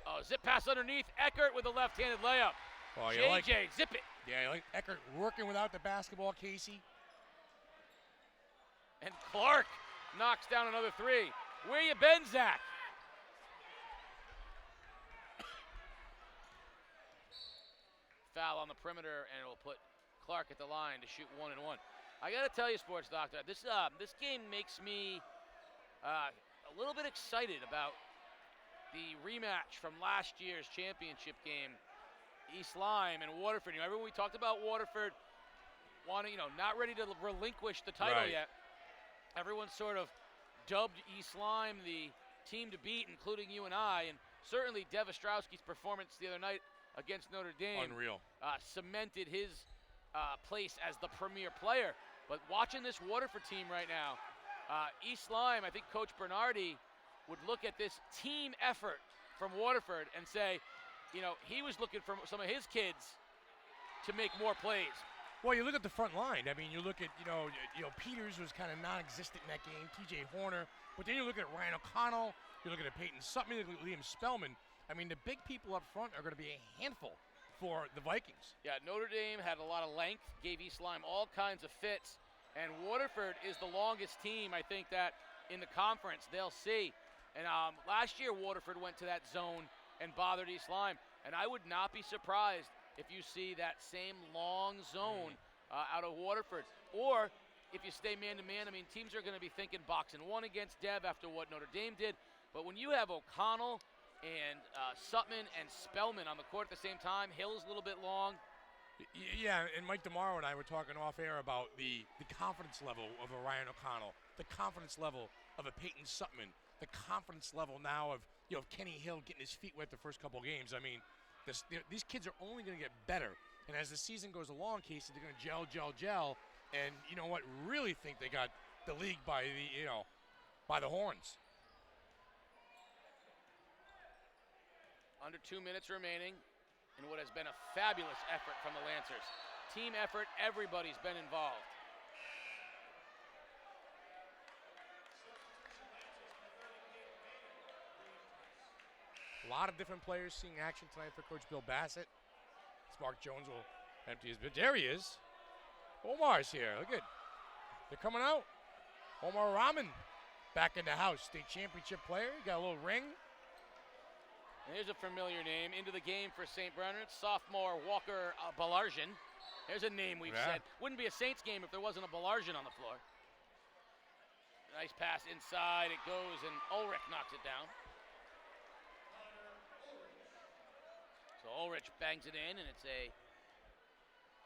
Oh, zip pass underneath. Eckert with a left-handed layup. Oh, JJ, zip it. Yeah, you like Eckert working without the basketball, Casey. And Clark knocks down another three. Where you been, Zach? Foul on the perimeter, and it'll put Clark at the line to shoot 1-and-1. I got to tell you, Sports Doctor, this game makes me a little bit excited about the rematch from last year's championship game, East Lyme and Waterford. You know, remember we talked about Waterford wanting, not ready to relinquish the title yet. Everyone sort of dubbed East Lyme the team to beat, including you and I, and certainly Dev Ostrowski's performance the other night against Notre Dame unreal cemented his place as the premier player. But watching this Waterford team right now, East Lyme, I think Coach Bernardi would look at this team effort from Waterford and say, he was looking for some of his kids to make more plays. Well, you look at the front line. I mean, you look at, Peters was kind of non-existent in that game, TJ Horner. But then you look at Ryan O'Connell, you look at Peyton Sutton, you look at Liam Spellman. I mean, the big people up front are going to be a handful for the Vikings. Yeah, Notre Dame had a lot of length, gave East Lyme all kinds of fits. And Waterford is the longest team, I think, that in the conference they'll see. And last year, Waterford went to that zone and bothered East Lyme. And I would not be surprised if you see that same long zone out of Waterford. Or if you stay man-to-man, I mean, teams are going to be thinking box and one against Dev after what Notre Dame did. But when you have O'Connell and Sutman and Spellman on the court at the same time, Hill's a little bit long. Yeah, and Mike DeMauro and I were talking off air about the confidence level of a Ryan O'Connell, the confidence level of a Peyton Sutman, the confidence level now of, Kenny Hill getting his feet wet the first couple games. I mean, these kids are only going to get better. And as the season goes along, Casey, they're going to gel. And you know what? Really think they got the league by the horns. Under 2 minutes remaining in what has been a fabulous effort from the Lancers. Team effort, everybody's been involved. A lot of different players seeing action tonight for Coach Bill Bassett. Mark Jones will empty his bid. There he is. Omar's here. Look at, they're coming out. Omar Rahman back in the house. State championship player. He got a little ring. And here's a familiar name into the game for St. Bernard's. Sophomore Walker Balarjan. There's a name we've said. Wouldn't be a Saints game if there wasn't a Balarjan on the floor. Nice pass inside. It goes, and Ulrich knocks it down. So Ulrich bangs it in, and it's a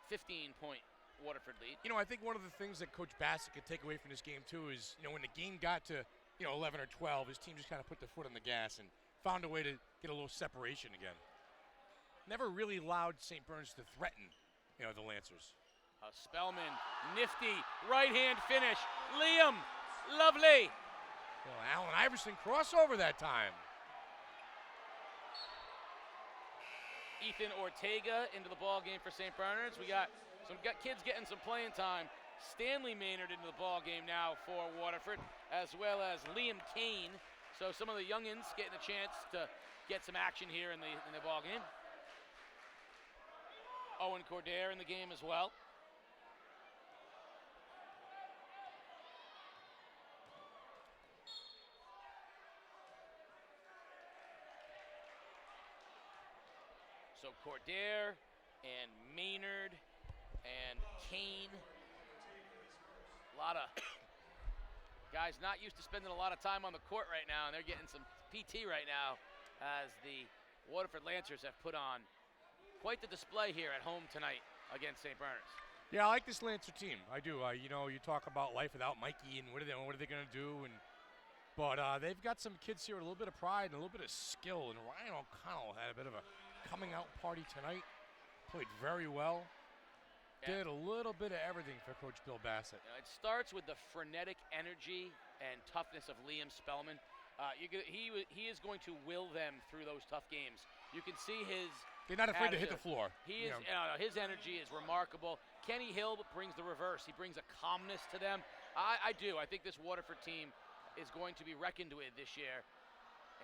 15-point Waterford lead. I think one of the things that Coach Bassett could take away from this game, too, is, when the game got to, 11 or 12, his team just kind of put their foot on the gas and found a way to get a little separation again. Never really allowed St. Bernard's to threaten, the Lancers. Spellman, nifty, right-hand finish. Liam, lovely. Well, Allen Iverson crossover that time. Ethan Ortega into the ball game for St. Bernard's. We got kids getting some playing time. Stanley Maynard into the ball game now for Waterford, as well as Liam Kane. So some of the youngins getting a chance to get some action here in the ball game. Owen Cordair in the game as well. So Cordair and Maynard and Kane. A lot of guys not used to spending a lot of time on the court right now, and they're getting some PT right now as the Waterford Lancers have put on quite the display here at home tonight against St. Bernard's. Yeah, I like this Lancer team. I do. You talk about life without Mikey and what are they going to do, but they've got some kids here with a little bit of pride and a little bit of skill. And Ryan O'Connell had a bit of a coming out party tonight. Played very well. Yeah. Did a little bit of everything for Coach Bill Bassett. It starts with the frenetic energy and toughness of Liam Spellman. He is going to will them through those tough games. You can see his. They're not afraid attitude. to hit the floor. His energy is remarkable. Kenny Hill brings the reverse. He brings a calmness to them. I do. I think this Waterford team is going to be reckoned with this year.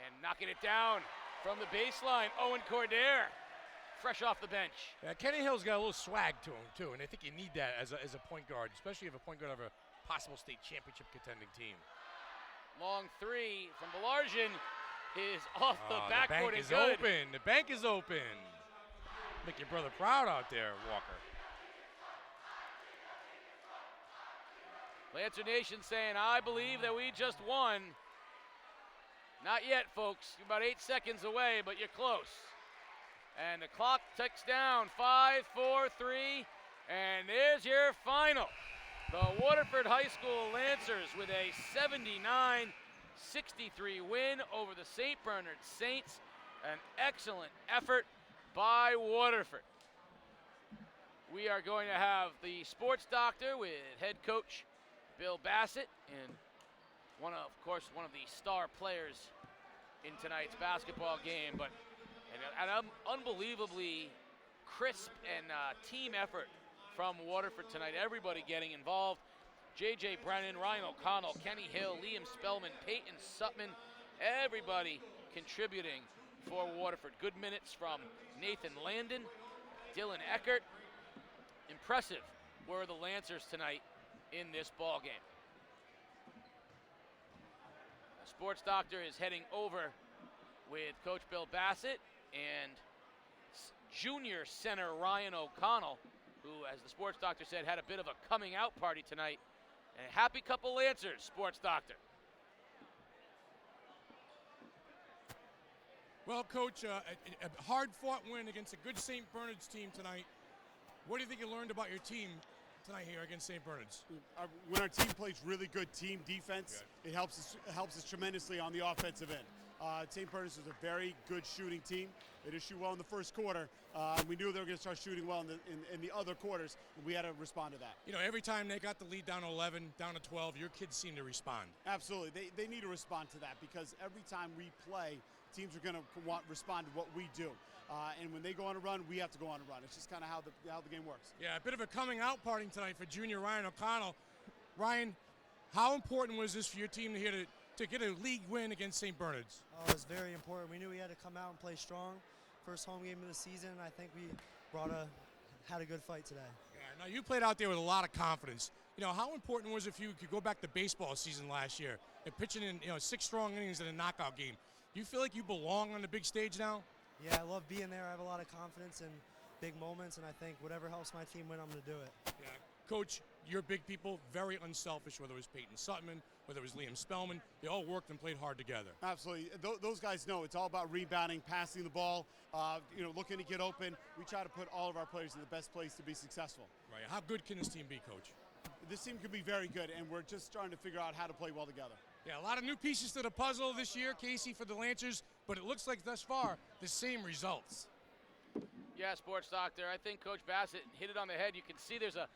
And knocking it down from the baseline, Owen Cordair, fresh off the bench. Yeah, Kenny Hill's got a little swag to him too, and I think you need that as a point guard, especially if a point guard of a possible state championship contending team. Long three from Balarjan is off the backboard. The bank is good. open. The bank is open. Make your brother proud out there, Walker. Lancer Nation saying, I believe that we just won. Not yet, folks. You're about 8 seconds away, but you're close. And the clock ticks down. 5, 4, 3, and there's your final. The Waterford High School Lancers with a 79-63 win over the St. Bernard Saints. An excellent effort by Waterford. We are going to have the sports doctor with head coach Bill Bassett and one of the star players in tonight's basketball game, but an unbelievably crisp and team effort from Waterford tonight. Everybody getting involved. J.J. Brennan, Ryan O'Connell, Kenny Hill, Liam Spellman, Peyton Sutman, everybody contributing for Waterford. Good minutes from Nathan Landon, Dylan Eckert. Impressive were the Lancers tonight in this ball game. The sports doctor is heading over with Coach Bill Bassett and junior center Ryan O'Connell, who, as the sports doctor said, had a bit of a coming out party tonight. And a happy couple Lancers, sports doctor. Well, Coach, a hard-fought win against a good St. Bernard's team tonight. What do you think you learned about your team tonight here against St. Bernard's? When our team plays really good team defense, it helps us tremendously on the offensive end. St. Bernard's was a very good shooting team. They didn't shoot well in the first quarter. And we knew they were going to start shooting well in the other quarters, and we had to respond to that. You know, every time they got the lead down to 11, down to 12, your kids seem to respond. Absolutely. They need to respond to that because every time we play, teams are going to respond to what we do. And when they go on a run, we have to go on a run. It's just kind of how the game works. Yeah, a bit of a coming out party tonight for junior Ryan O'Connell. Ryan, how important was this for your team to get a league win against St. Bernard's? Oh, it was very important. We knew we had to come out and play strong. First home game of the season, I think we had a good fight today. Yeah, now you played out there with a lot of confidence. You know, how important was it for you to go back to baseball season last year and pitching in 6 strong innings in a knockout game? Do you feel like you belong on the big stage now? Yeah, I love being there. I have a lot of confidence in big moments, and I think whatever helps my team win, I'm going to do it. Yeah. Coach, your big people, very unselfish, whether it was Peyton Sutman, whether it was Liam Spellman. They all worked and played hard together. Absolutely. Those guys know it's all about rebounding, passing the ball, looking to get open. We try to put all of our players in the best place to be successful. Right. How good can this team be, Coach? This team could be very good, and we're just starting to figure out how to play well together. Yeah, a lot of new pieces to the puzzle this year, Casey, for the Lancers, but it looks like thus far the same results. Yeah, Sports Doctor, I think Coach Bassett hit it on the head. You can see there's a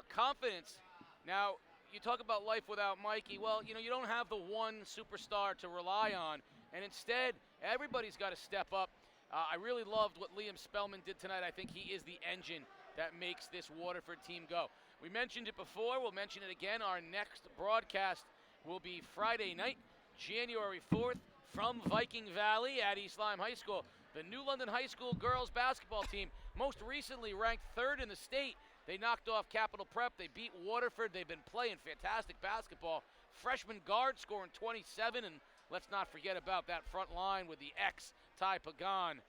confidence. Now, you talk about life without Mikey. Well, you don't have the one superstar to rely on, and instead, everybody's got to step up. I really loved what Liam Spellman did tonight. I think he is the engine that makes this Waterford team go. We mentioned it before. We'll mention it again. Our next broadcast will be Friday night, January 4th, from Viking Valley at East Lyme High School. The New London High School girls basketball team, most recently ranked 3rd in the state. They knocked off Capital Prep. They beat Waterford. They've been playing fantastic basketball. Freshman guard scoring 27, and let's not forget about that front line with the Ty Pagan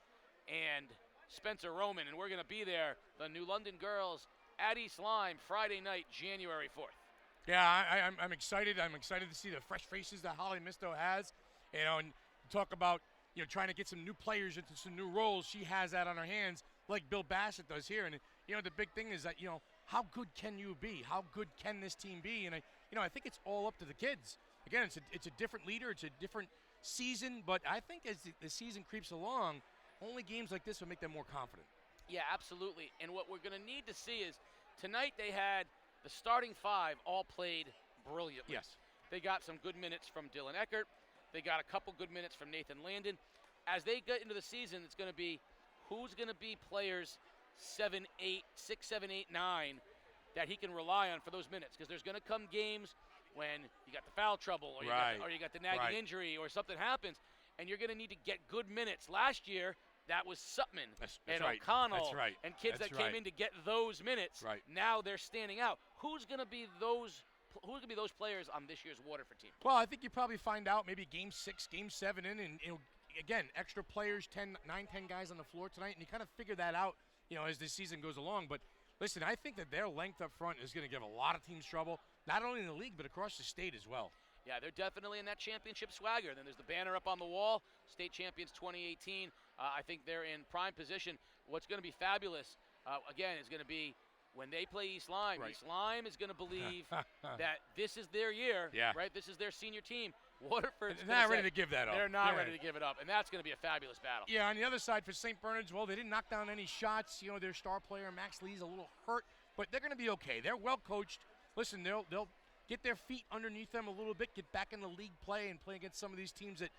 and Spencer Roman. And we're going to be there, the New London girls at East Lyme, Friday night, January 4th. Yeah, I'm excited. I'm excited to see the fresh faces that Holly Misto has. And talk about trying to get some new players into some new roles. She has that on her hands, like Bill Bassett does here. And the big thing is that how good can you be? How good can this team be? And I think it's all up to the kids. Again, it's a different leader. It's a different season. But I think as the season creeps along, only games like this will make them more confident. Yeah, absolutely. And what we're going to need to see is tonight they had the starting 5 all played brilliantly. Yes. They got some good minutes from Dylan Eckert. They got a couple good minutes from Nathan Landon. As they get into the season, it's going to be who's going to be players 6, 7, 8, 9 that he can rely on for those minutes. Because there's going to come games when you got the foul trouble or you got the nagging injury or something happens, and you're going to need to get good minutes. Last year, that was Sutman and right. O'Connell Right. and kids That's that came in to get those minutes. Right. Now they're standing out. Who's going to be those players on this year's Waterford team? Well, I think you probably find out maybe game 6, game 7 and again, extra players, 10 guys on the floor tonight, and you kind of figure that out, as the season goes along. But listen, I think that their length up front is going to give a lot of teams trouble, not only in the league but across the state as well. Yeah, they're definitely in that championship swagger. Then there's the banner up on the wall, state champions 2018. I think they're in prime position. What's going to be fabulous, again, is going to be when they play East Lyme. Right. East Lyme is going to believe that this is their year, right? This is their senior team. Waterford's not ready to give that up. They're not ready to give it up, and that's going to be a fabulous battle. Yeah, on the other side for St. Bernard's, well, they didn't knock down any shots. Their star player, Max Lee's a little hurt, but they're going to be okay. They're well coached. Listen, they'll get their feet underneath them a little bit, get back in the league play and play against some of these teams that,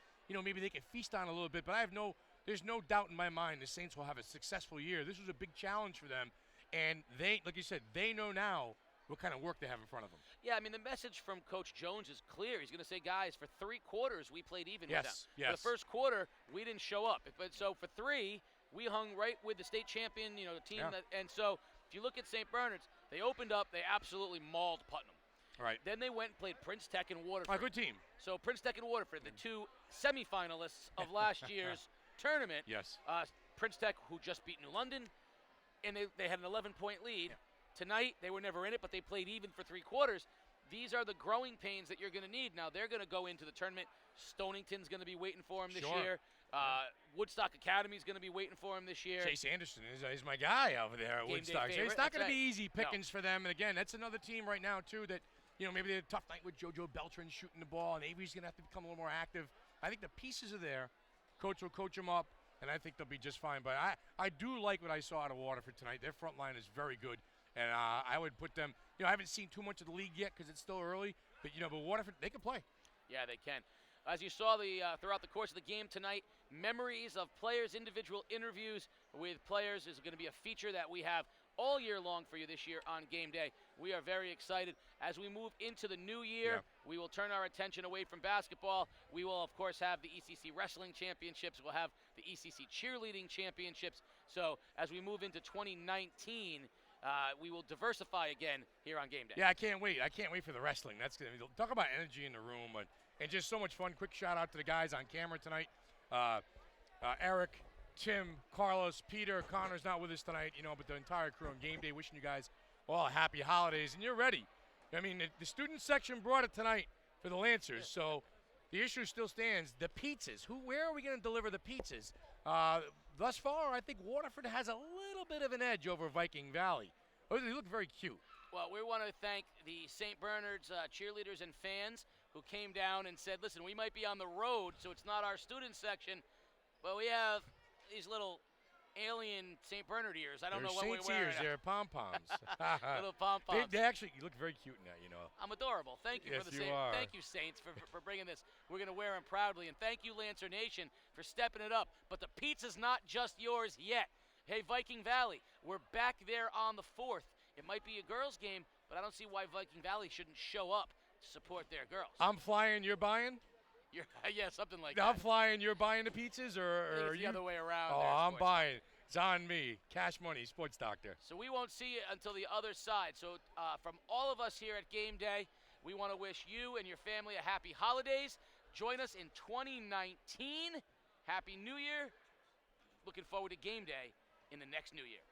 maybe they can feast on a little bit. But there's no doubt in my mind the Saints will have a successful year. This was a big challenge for them. And they, like you said, they know now what kind of work they have in front of them. Yeah, I mean, the message from Coach Jones is clear. He's going to say, guys, for 3 quarters, we played even with them. Yes. For the first quarter, we didn't show up. But so for 3, we hung right with the state champion, the team. Yeah. And so if you look at St. Bernard's, they opened up, they absolutely mauled Putnam. Right. Then they went and played Prince Tech and Waterford. A good team. So Prince Tech and Waterford, the 2 semifinalists of last year's tournament. Yes. Prince Tech, who just beat New London, and they had an 11-point lead. Yeah. Tonight, they were never in it, but they played even for 3 quarters. These are the growing pains that you're going to need. Now, they're going to go into the tournament. Stonington's going to be waiting for him this year. Woodstock Academy is going to be waiting for him this year. Chase Anderson is my guy over there at Woodstock. So it's not going to be easy pickings for them. And, again, that's another team right now, too, that, maybe they had a tough night with JoJo Beltran shooting the ball, and Avery's going to have to become a little more active. I think the pieces are there. Coach will coach them up, and I think they'll be just fine. But I do like what I saw out of Waterford tonight. Their front line is very good, and I would put them. I haven't seen too much of the league yet because it's still early. But but Waterford, they can play. Yeah, they can. As you saw throughout the course of the game tonight, memories of players, individual interviews with players is going to be a feature that we have all year long for you this year on game day. We are very excited. As we move into the new year, we will turn our attention away from basketball. We will, of course, have the ECC Wrestling Championships. We'll have the ECC Cheerleading Championships. So as we move into 2019, we will diversify again here on game day. Yeah, I can't wait. I can't wait for the wrestling. That's going to talk about energy in the room and just so much fun. Quick shout out to the guys on camera tonight. Eric, Tim, Carlos, Peter, Connor's not with us tonight, but the entire crew on game day wishing you guys all happy holidays, and you're ready. I mean, the student section brought it tonight for the Lancers, so the issue still stands. The pizzas. Where are we going to deliver the pizzas? Thus far, I think Waterford has a little bit of an edge over Viking Valley. Oh, they look very cute. Well, we want to thank the St. Bernard's cheerleaders and fans who came down and said, listen, we might be on the road, so it's not our student section, but we have these little alien St. Bernard ears. I don't know what we're wearing. They're pom-poms. Little pom-poms. They actually look very cute in that, I'm adorable. Thank you yes, for the you are. Thank you, Saints, for bringing this. We're going to wear them proudly. And thank you, Lancer Nation, for stepping it up. But the pizza's not just yours yet. Hey, Viking Valley, we're back there on the 4th. It might be a girls' game, but I don't see why Viking Valley shouldn't show up to support their girls. I'm flying, you're buying? Yeah, something like I'm that. flying, you're buying the pizzas, or I think are it's you? the other way around. Oh, there, I'm Sports buying. It's on me. Cash money, Sports Doctor. So we won't see you until the other side. So from all of us here at Game Day, we want to wish you and your family a happy holidays. Join us in 2019. Happy New Year. Looking forward to Game Day in the next new year.